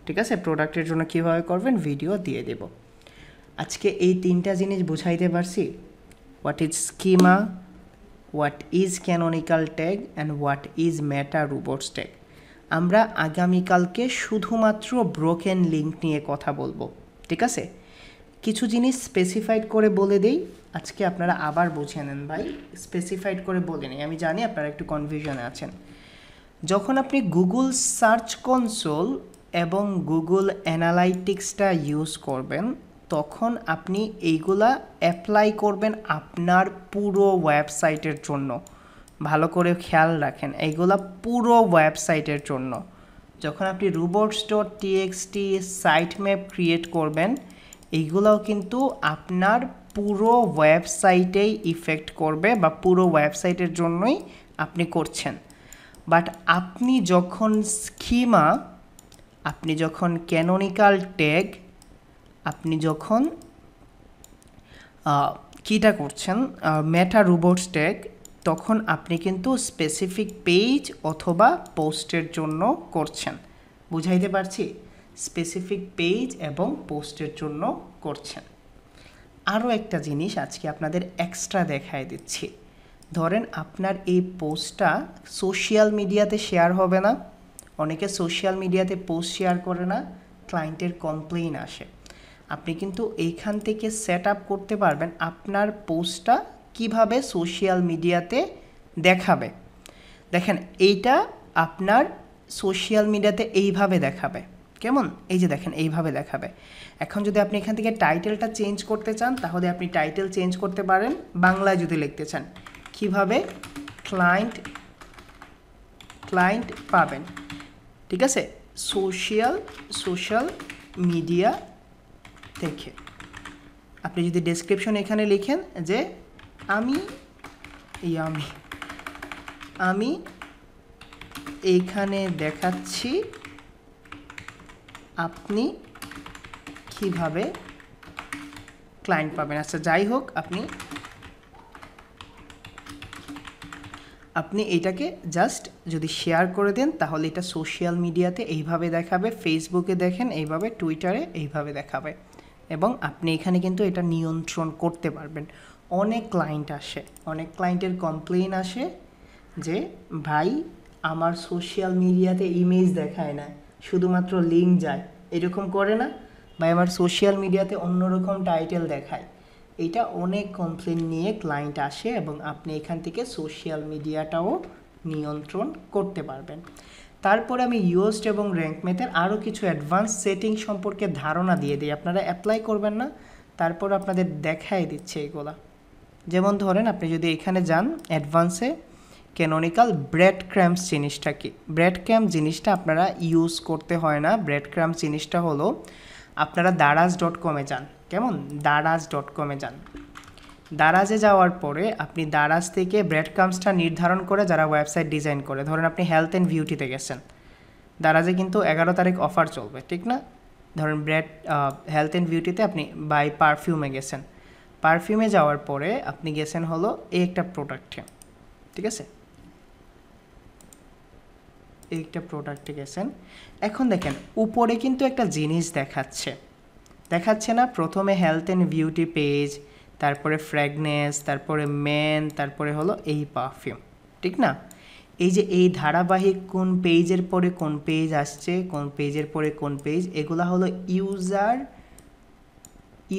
ঠিক আছে? প্রোডাক্টের জন্য কিভাবে করবেন ভিডিও দিয়ে দেব। আজকে এই তিনটা জিনিস বুঝাইতে পারছি, what is schema, what is canonical tag and what is meta robots tag. আমরা আগামীকালকে শুধুমাত্র ব্রোকেন লিঙ্ক নিয়ে কথা বলবো। ঠিক আছে? কিছু জিনিস স্পেসিফাইড করে বলে দেই, আজকে আপনারা আবার বুঝে নেন ভাই। স্পেসিফাইড করে বলে নেই, আমি জানি আপনারা একটু কনফিউশনে আছেন। যখন আপনি গুগল সার্চ কনসোল এবং গুগল অ্যানালাইটিক্সটা ইউজ করবেন তখন আপনি এইগুলা অ্যাপ্লাই করবেন আপনার পুরো ওয়েবসাইটের জন্য। ভালো করে খেয়াল রাখেন, এইগুলা পুরো ওয়েবসাইটের জন্য। যখন আপনি robots.txt সাইট ম্যাপ ক্রিয়েট করবেন এইগুলাও কিন্তু আপনার পুরো ওয়েবসাইটেই ইফেক্ট করবে বা পুরো ওয়েবসাইটের জন্যই আপনি করছেন। বাট আপনি যখন স্কিমা, আপনি যখন ক্যানোনিক্যাল ট্যাগ, আপনি যখন কীটা করছেন মেটা রোবটস ট্যাগ, তখন আপনি কিন্তু স্পেসিফিক পেজ অথবা পোস্টের জন্য করছেন। বুঝাইতে পারছি? স্পেসিফিক পেজ এবং পোস্টের জন্য করছেন। আরও একটা জিনিস আজকে আপনাদের এক্সট্রা দেখায় দিচ্ছি। ধরেন আপনার এই পোস্টটা সোশ্যাল মিডিয়াতে শেয়ার হবে না, অনেকে সোশ্যাল মিডিয়াতে পোস্ট শেয়ার করে না, ক্লায়েন্টের কমপ্লেইন আসে। আপনি কিন্তু এইখান থেকে সেট আপ করতে পারবেন আপনার পোস্টটা কিভাবে সোশ্যাল মিডিয়াতে দেখাবে। দেখেন এইটা আপনার সোশ্যাল মিডিয়াতে এইভাবে দেখাবে। কেমন? এই যে দেখেন এইভাবে দেখাবে। এখন যদি আপনি এখান থেকে টাইটেলটা চেঞ্জ করতে চান তাহলে আপনি টাইটেল চেঞ্জ করতে পারেন, বাংলায় যদি লিখতে চান কিভাবে ক্লায়েন্ট পাবেন। ঠিক আছে? সোশ্যাল মিডিয়া থেকে আপনি যদি ডেসক্রিপশন এখানে লিখেন যে আমি এইখানে দেখাচ্ছি আপনি কিভাবে ক্লায়েন্ট পাবেন। আচ্ছা যাই হোক, আপনি এটাকে জাস্ট যদি শেয়ার করে দেন তাহলে এটা সোশ্যাল মিডিয়াতে এইভাবে দেখাবে, ফেসবুকে দেখেন এইভাবে, টুইটারে এইভাবে দেখাবে এবং আপনি এখানে কিন্তু এটা নিয়ন্ত্রণ করতে পারবেন। অনেক ক্লায়েন্ট আসে, অনেক ক্লায়েন্টের কমপ্লেইন আসে যে ভাই আমার সোশ্যাল মিডিয়াতে ইমেজ দেখায় না, শুধুমাত্র লিঙ্ক যায়, এরকম করে না ভাই, আমার সোশ্যাল মিডিয়াতে অন্যরকম টাইটেল দেখায়। এটা অনেক কমপ্লেন নিয়ে ক্লায়েন্ট আসে এবং আপনি এখান থেকে সোশ্যাল মিডিয়াটাও নিয়ন্ত্রণ করতে পারবেন। তারপরে আমি ইউএসড এবং র্যাঙ্ক ম্যাথের আরও কিছু অ্যাডভান্স সেটিং সম্পর্কে ধারণা দিয়ে দিই, আপনারা অ্যাপ্লাই করবেন না, তারপর আপনাদের দেখাই দিচ্ছে এগুলা। যেমন ধরেন আপনি যদি এখানে যান অ্যাডভান্সে, ক্যানোনিক্যাল ব্রেড ক্র্যাম্পস জিনিসটা কি? ব্রেড ক্র্যাম্প জিনিসটা আপনারা ইউজ করতে হয় না। ব্রেড ক্র্যাম্প জিনিসটা হলো আপনারা দারাজ.com যান, কেমন? দারাজ.com যান, দারাজে যাওয়ার পরে আপনি দারাজ থেকে ব্রেড ক্রাম্বসটা নির্ধারণ করে যারা ওয়েবসাইট ডিজাইন করে, ধরেন আপনি হেলথ অ্যান্ড বিউটিতে গেছেন, দারাজে কিন্তু 11 তারিখ অফার চলবে, ঠিক না? ধরেন হেলথ অ্যান্ড বিউটিতে আপনি বাই পারফিউমে গেছেন, পারফিউমে যাওয়ার পরে আপনি গেছেন হলো এই একটা প্রোডাক্টে, ঠিক আছে, এই একটা প্রোডাক্টে গেছেন। এখন দেখেন উপরে কিন্তু একটা জিনিস দেখাচ্ছে না, প্রথমে হেলথ অ্যান্ড বিউটি পেজ, তারপরে ফ্র্যাগনেন্স, তারপরে মেন, তারপরে হলো এই পারফিউম, ঠিক না? এই যে এই ধারাবাহিক কোন পেজের পরে কোন পেজ আসছে, কোন পেজের পরে কোন পেজ, এগুলা হলো ইউজার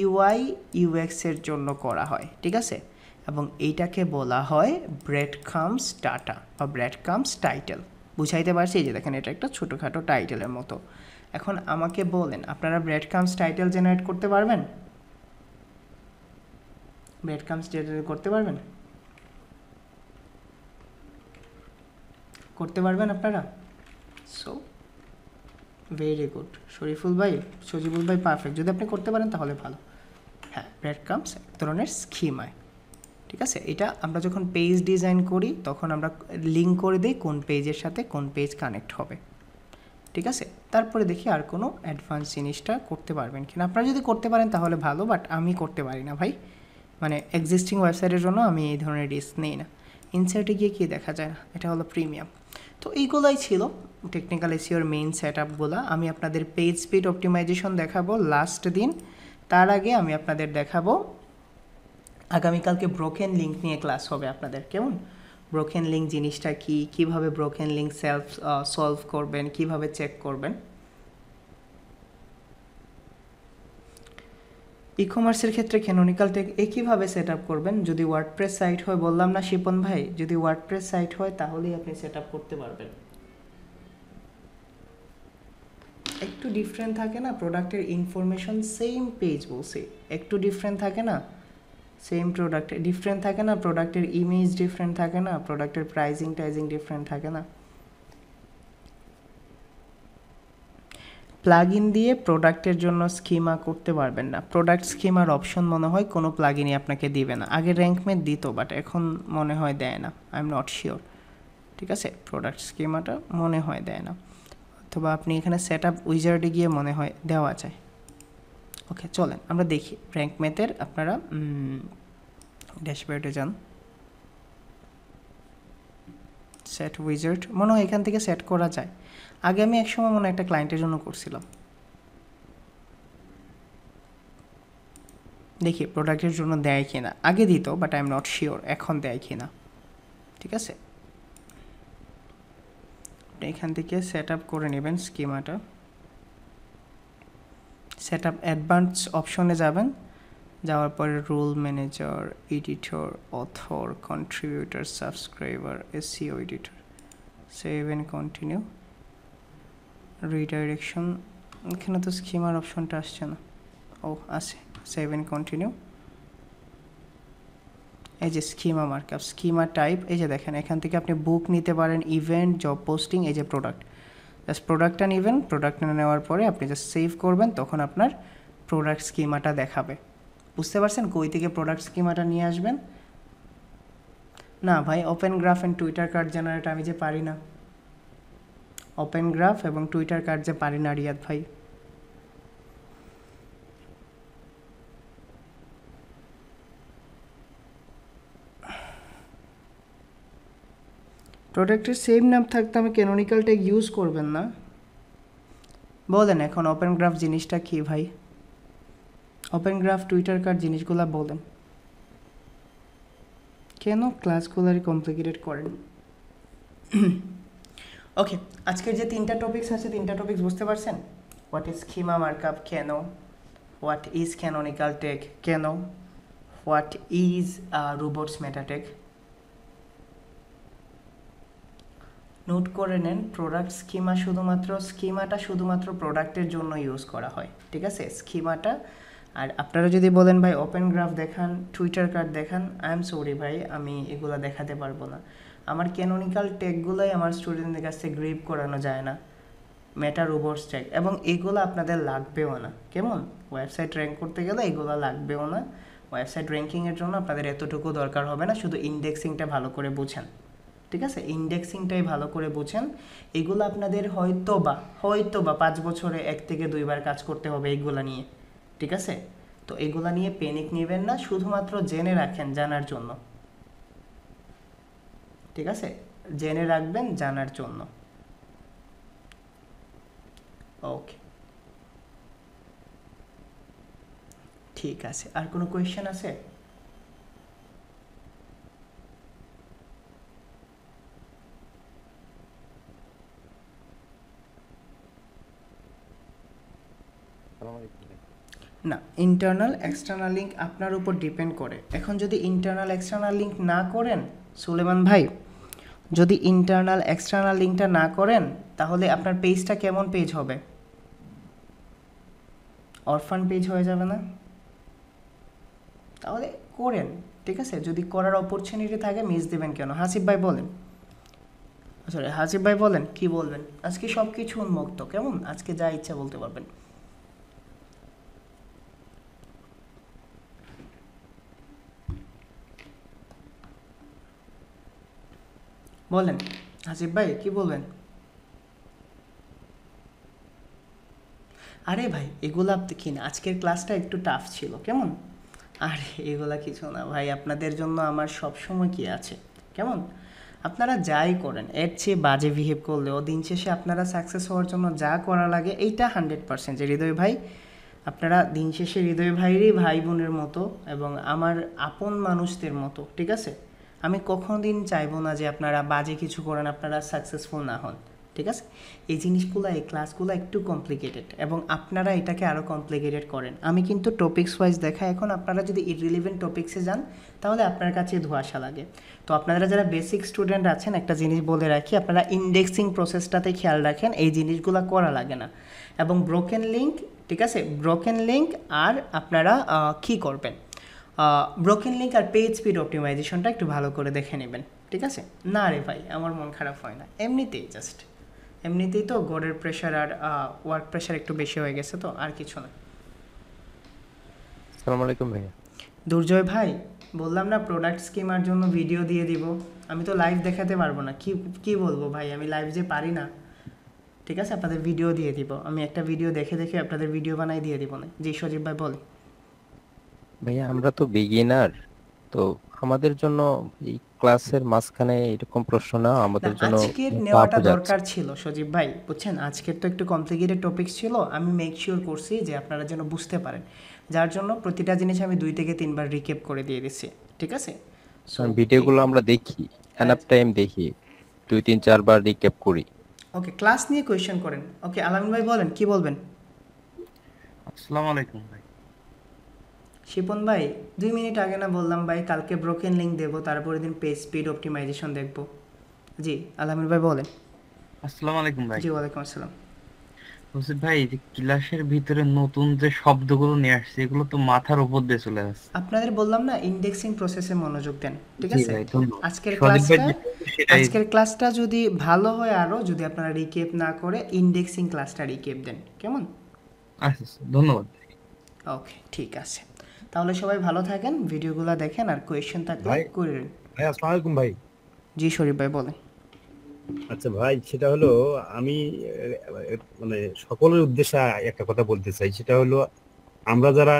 ইউআই ইউএক্সের জন্য করা হয়, ঠিক আছে? এবং এইটাকে বলা হয় ব্রেড ক্রাম্বস ডাটা বা ব্রেড ক্রাম্বস টাইটেল। বুঝাইতে পারছি? এই যে দেখেন এটা একটা ছোটোখাটো টাইটেলের মতো। এখন আমাকে বলেন, আপনারা ব্রেড ক্রাম্বস টাইটেল জেনারেট করতে পারবেন? ব্রেড ক্রাম্বস টাইটেল করতে পারবেন? করতে পারবেন আপনারা? সো ভেরি গুড শরীফুল ভাই, সজিবুল ভাই, পারফেক্ট। যদি আপনি করতে পারেন তাহলে ভালো। হ্যাঁ, ব্রেড ক্রাম্বস এক ধরনের স্কিমায়, ঠিক আছে? এটা আমরা যখন পেজ ডিজাইন করি তখন আমরা লিঙ্ক করে দিই কোন পেজের সাথে কোন পেজ কানেক্ট হবে, ঠিক আছে? তারপরে দেখি আর কোনো অ্যাডভান্স জিনিসটা করতে পারবেন কিনা। আপনারা যদি করতে পারেন তাহলে ভালো, বাট আমি করতে পারি না ভাই, মানে এক্সিস্টিং ওয়েবসাইটের জন্য আমি এই ধরনের রিস্ক নেই না। ইনসার্টে গিয়ে কি দেখা যায় না, এটা হলো প্রিমিয়াম। তো এইগুলোই ছিল টেকনিক্যাল এসইওর মেইন সেট আপগুলো। আমি আপনাদের পেজ স্পিড অপটিমাইজেশন দেখাবো লাস্ট দিন, তার আগে আমি আপনাদের দেখাবো আগামীকালকে ব্রোকেন লিঙ্ক নিয়ে ক্লাস হবে আপনাদের। কেমন? ব্রোকেন লিঙ্ক জিনিসটা কি, কিভাবে ব্রোকেন লিঙ্ক সলভ করবেন, কিভাবে চেক করবেন। ই কমার্সের ক্ষেত্রে ক্যানোনিকাল টেক একইভাবে সেট আপ করবেন। যদি ওয়ার্ডপ্রেস সাইট হয়, বললাম না শিপন ভাই, যদি ওয়ার্ডপ্রেস সাইট হয় তাহলেই আপনি সেট আপ করতে পারবেন। একটু ডিফারেন্ট থাকে না প্রোডাক্টের ইনফরমেশন, সেম পেজ বলছি, একটু ডিফারেন্ট থাকে না, সেম প্রোডাক্ট ডিফারেন্ট থাকে না, প্রোডাক্টের ইমেজ ডিফারেন্ট থাকে না, প্রোডাক্টের প্রাইজিং টাইজিং ডিফারেন্ট থাকে না। প্লাগইন দিয়ে প্রোডাক্টের জন্য স্কিমা করতে পারবেন না। প্রোডাক্ট স্কিমার অপশন মনে হয় কোনো প্লাগইনই আপনাকে দিবে না। আগে র্যাঙ্কমেট দিত, বাট এখন মনে হয় দেয় না, আই এম নট শিওর, ঠিক আছে? প্রোডাক্ট স্কিমাটা মনে হয় দেয় না, অথবা আপনি এখানে সেট আপ উইজার্ডে গিয়ে মনে হয় দেওয়া যায়। ওকে, চলেন আমরা দেখি র্যাঙ্কমেটের। আপনারা ড্যাশবোর্ডে যান, সেট উইজার্ড, মনে হয় এখান থেকে সেট করা যায়। আগে আমি একসময় মনে একটা ক্লায়েন্টের জন্য করছিলাম, দেখি প্রোডাক্টের জন্য দেয় কিনা। আগে দিত, but I am not sure এখন দেয় কিনা, ঠিক আছে? এখান থেকে সেট আপ করে নেবেন স্কিমাটা। সেট আপ অ্যাডভান্স অপশনে যাবেন, যাওয়ার পরে role manager, editor, author, contributor, subscriber, SEO editor, save and continue, redirection. এখানে তো স্কিমার অপশনটা আসছে না, ও আছে, সেভ এন্ড কন্টিনিউ। এই যে স্কিমা মার্কআপ, স্কিমা টাইপ, এই যে দেখেন এখান থেকে আপনি বুক নিতে পারেন, ইভেন্ট, জব পোস্টিং, এই যে প্রোডাক্ট, জাস্ট প্রোডাক্টটা নেবেন। প্রোডাক্টটা নেওয়ার পরে আপনি জাস্ট সেভ করবেন, তখন আপনার প্রোডাক্ট স্কিমাটা দেখাবে। বুঝতে পারছেন কই থেকে প্রোডাক্ট স্কিমাটা নিয়ে আসবেন? না ভাই, open graph and Twitter card generate আমি যে পারি না, ওপেন গ্রাফ এবং টুইটার কার্ড যে পারি না রিয়াদ ভাই। প্রোডাক্টের সেম নাম থাকতে আমি ক্যানোনিকাল টেক ইউজ করবেন না। বলেন এখন ওপেন গ্রাফ জিনিসটা কি ভাই? ওপেন গ্রাফ, টুইটার কার্ড জিনিসগুলো বলেন। কেন ক্লাসগুলোরই কমপ্লিকেটেড করেন? ওকে, আজকের যে তিনটা টপিকস আছে, তিনটা টপিকস বুঝতে পারছেন? হোয়াট ইজ স্কিমা মার্কআপ, কেন, হোয়াট ইজ ক্যানোনিকাল টেক, কেন, হোয়াট ইজ রোবটস মেটাটেক। নোট করে নেন, প্রোডাক্ট স্কিমাটা শুধুমাত্র প্রোডাক্টের জন্য ইউজ করা হয়, ঠিক আছে? স্কিমাটা। আর আপনারা যদি বলেন ভাই ওপেন গ্রাফ দেখান, টুইটার কার্ড দেখান, আই এম সরি ভাই, আমি এগুলো দেখাতে পারবো না। আমার ক্যানোনিকাল টেকগুলোই আমার স্টুডেন্টদের কাছ থেকে গ্রিপ করানো যায় না, মেটা রোবটস টেক, এবং এগুলো আপনাদের লাগবেও না। কেমন? ওয়েবসাইট র্যাঙ্ক করতে গেলে এগুলো লাগবেও না, ওয়েবসাইট র্যাঙ্কিংয়ের জন্য আপনাদের এতটুকু দরকার হবে না, শুধু ইন্ডেক্সিংটা ভালো করে বুঝেন, ঠিক আছে? ইন্ডেক্সিংটাই ভালো করে বুঝেন। এগুলো আপনাদের হয়তো বা 5 বছরে 1 থেকে 2 বার কাজ করতে হবে এইগুলা নিয়ে, ঠিক আছে? তো এগুলা নিয়ে প্যানিক নেবেন না, শুধুমাত্র জেনে রাখেন জানার জন্য, ঠিক আছে? জেনে রাখবেন জানার জন্য। ওকে, ঠিক আছে। আর কোনো কোয়েশ্চেন আছে? না, ইন্টারনাল এক্সটার্নাল লিঙ্ক আপনার উপর ডিপেন্ড করে। এখন যদি ইন্টারনাল এক্সটার্নাল লিঙ্ক না করেন সুলেমান ভাই, যদি ইন্টারনাল এক্সটার্নাল লিঙ্কটা না করেন তাহলে আপনার পেজটা কেমন পেজ হবে? অরফান পেজ হয়ে যাবে না? তাহলে করেন, ঠিক আছে? যদি করার অপরচুনিটি থাকে মিস দেবেন কেন? হাসিব ভাই বলেন, সরি হাসিব ভাই বলেন, কি বলবেন? আজকে সব কিছু উন্মুক্ত, কেমন? আজকে যা ইচ্ছা বলতে পারবেন। বলেন হাসিব ভাই, কি বলবেন? আরে ভাই এগুলা দেখি না, আজকের ক্লাসটা একটু টাফ ছিল, কেমন? আরে এগুলা কিছু না ভাই, আপনাদের জন্য আমার সব সময় কি আছে, কেমন? আপনারা যাই করেন এর চেয়ে বাজে বিহেভ করলেও দিন শেষে আপনারা সাকসেস হওয়ার জন্য যা করা লাগে এইটা 100% যে হৃদয় ভাই, আপনারা দিন শেষে হৃদয় ভাইয়েরই ভাই বোনের মতো এবং আমার আপন মানুষদের মতো, ঠিক আছে? আমি কখনো দিন চাইবো না যে আপনারা বাজে কিছু করেন, আপনারা সাকসেসফুল না হন, ঠিক আছে? এই জিনিসগুলো, এই ক্লাসগুলো একটু কমপ্লিকেটেড এবং আপনারা এটাকে আরও কমপ্লিকেটেড করেন। আমি কিন্তু টপিকস ওয়াইজ দেখাই, এখন আপনারা যদি ইররিলেভেন্ট টপিক্সে যান তাহলে আপনার কাছে ধোঁয়াশা লাগে। তো আপনারা যারা বেসিক স্টুডেন্ট আছেন, একটা জিনিস বলে রাখি, আপনারা ইন্ডেক্সিং প্রসেসটাতে খেয়াল রাখেন, এই জিনিসগুলো করা লাগে না। এবং ব্রোকেন লিঙ্ক, ঠিক আছে? ব্রোকেন লিঙ্ক আর আপনারা কী করবেন, ব্রোকেন লিঙ্ক আর পেজ স্পিড অপটিমাইজেশনটা একটু ভালো করে দেখে নেবেন, ঠিক আছে? না রে ভাই আমার মন খারাপ হয় না, এমনিতেই জাস্ট এমনিতেই তো গড়ের প্রেশার আর ওয়ার্ক প্রেশার একটু বেশি হয়ে গেছে, তো আর কিছু না। আসসালামু আলাইকুম ভাইয়া। দুর্জয় ভাই বললাম না প্রোডাক্ট স্কিমার জন্য ভিডিও দিয়ে দিব, আমি তো লাইভ দেখাতে পারবো না, কি বলবো ভাই, আমি লাইভ যে পারি না, ঠিক আছে? আপনাদের ভিডিও দিয়ে দিব, আমি একটা ভিডিও দেখে দেখে আপনাদের ভিডিও বানাই দিয়ে দিব না। জি সজীব ভাই বলে। ভাইয়া আমরা তো বিগিনার, তো আমাদের জন্য এই ক্লাসের মাঝখানে এরকম প্রশ্ন না আমাদের জন্য আজকের নেওয়াটা দরকার ছিল সজীব ভাই, বুঝছেন? আজকের তো একটু কমপ্লিকেটেড টপিকস ছিল, আমি মেক শিওর করছি যে আপনারা যেন বুঝতে পারেন, যার জন্য প্রতিটা জিনিস আমি 2 থেকে 3 বার রিক্যাপ করে দিয়ে দিচ্ছি, ঠিক আছে? ভিডিওগুলো আমরা দেখি, এনাফ টাইম দেখি, 2-3-4 বার রিক্যাপ করি। ওকে, ক্লাস নিয়ে কোয়েশ্চেন করেন। ওকে আলামিন ভাই বলেন, কি বলবেন? আসসালামু আলাইকুম ভাই। শিপন ভাই 2 মিনিট আগে না বললাম ভাই কালকে ব্রোকেন লিঙ্ক দেবো, তারপরে দিন পেজ স্পিড অপটিমাইজেশন দেখবো। জি আলামিন ভাই বলেন। আসসালামু আলাইকুম ভাই। জি ওয়ালাইকুম আসসালাম। বলছি ভাই যে ক্লাসের ভিতরে নতুন যে শব্দগুলো নিয়ে আসছে এগুলো তো মাথার উপর দিয়ে চলে আসছে। আপনাদের বললাম না ইন্ডেক্সিং প্রসেসে মনোযোগ দেন, ঠিক আছে? আজকের ক্লাসটা যদি ভালো হয়, আরো যদি আপনারা রিকেপ না করে ইন্ডেক্সিং ক্লাসটা রিকেপ দেন, কেমন? আচ্ছা ধন্যবাদ। ওকে ঠিক আছে, তাহলে সবাই ভালো থাকেন, ভিডিওগুলো দেখেন, আর কোয়েশ্চেন থাকলে করেন। ভাই আসসালামু আলাইকুম ভাই। জি শরীফ ভাই বলেন। আচ্ছা ভাই, সেটা হলো আমি মানে সকলের উদ্দেশ্যে একটা কথা বলতে চাই, সেটা হলো আমরা যারা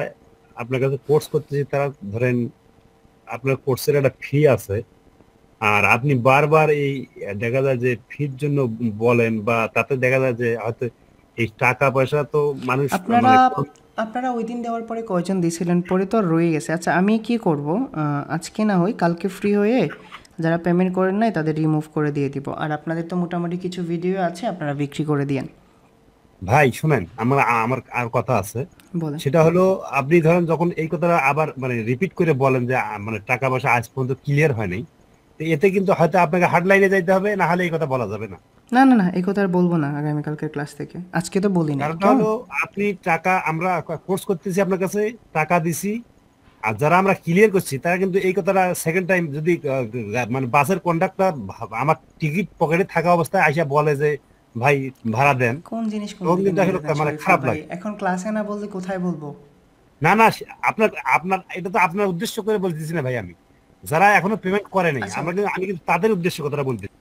আপনার কাছে কোর্স করতেছি তারা ধরেন আপনার কোর্সের একটা ফি আছে, আর আপনি বারবার এই দেখা যায় যে ফির জন্য বলেন, বা তাতে দেখা যায় যে হয়তো এই টাকা পয়সা তো মানুষ আপনারা ওই দিন দেওয়ার পরে কয়জন দিয়েছিলেন, পরে তো রয়ে গেছে। আচ্ছা আমি কি করব, আজকে না হয় কালকে ফ্রি হয়ে যারা পেমেন্ট করেন নাই তাদের রিমুভ করে দিয়ে দিব, আর আপনাদের তো মোটামুটি কিছু ভিডিও আছে আপনারা বিক্রি করে দিয়েন। ভাই শুনেন, আমার আর কথা আছে, সেটা হলো আপনি ধরেন যখন এই কথাটা আবার মানে রিপিট করে বলেন যে মানে টাকা পয়সা আজ পর্যন্ত ক্লিয়ার হয় নাই, তো এতে কিন্তু হয়তো আপনাকে হার্ডলাইনে যাইতে হবে, না হলে এই কথা বলা যাবে না। না না না, এই কথা আর বলবো না আগামীকালকের ক্লাস থেকে, আজকে তো বলি না। কারণটা হলো আপনি টাকা, আমরা কোর্স করতেছি আপনার কাছে, টাকা দিছি, আর যারা আমরা ক্লিয়ার করছি তারা কিন্তু এই কথাটা সেকেন্ড টাইম যদি মানে বাসের কন্ডাক্টর আমার টিকিট পকেটে থাকা অবস্থায় আইসা বলে যে ভাই ভাড়া দেন, কোন জিনিস কিন্তু আসলে মানে খারাপ লাগে। এখন ক্লাসে না বললে কোথায় বলবো? না না আপনার আপনার এটা তো আপনার উদ্দেশ্য করে বলতেছি না ভাই, আমি যারা এখনো পেমেন্ট করে নাই আচ্ছা। আমি কিন্তু তাদের উদ্দেশ্য কথাটা বলতেছি।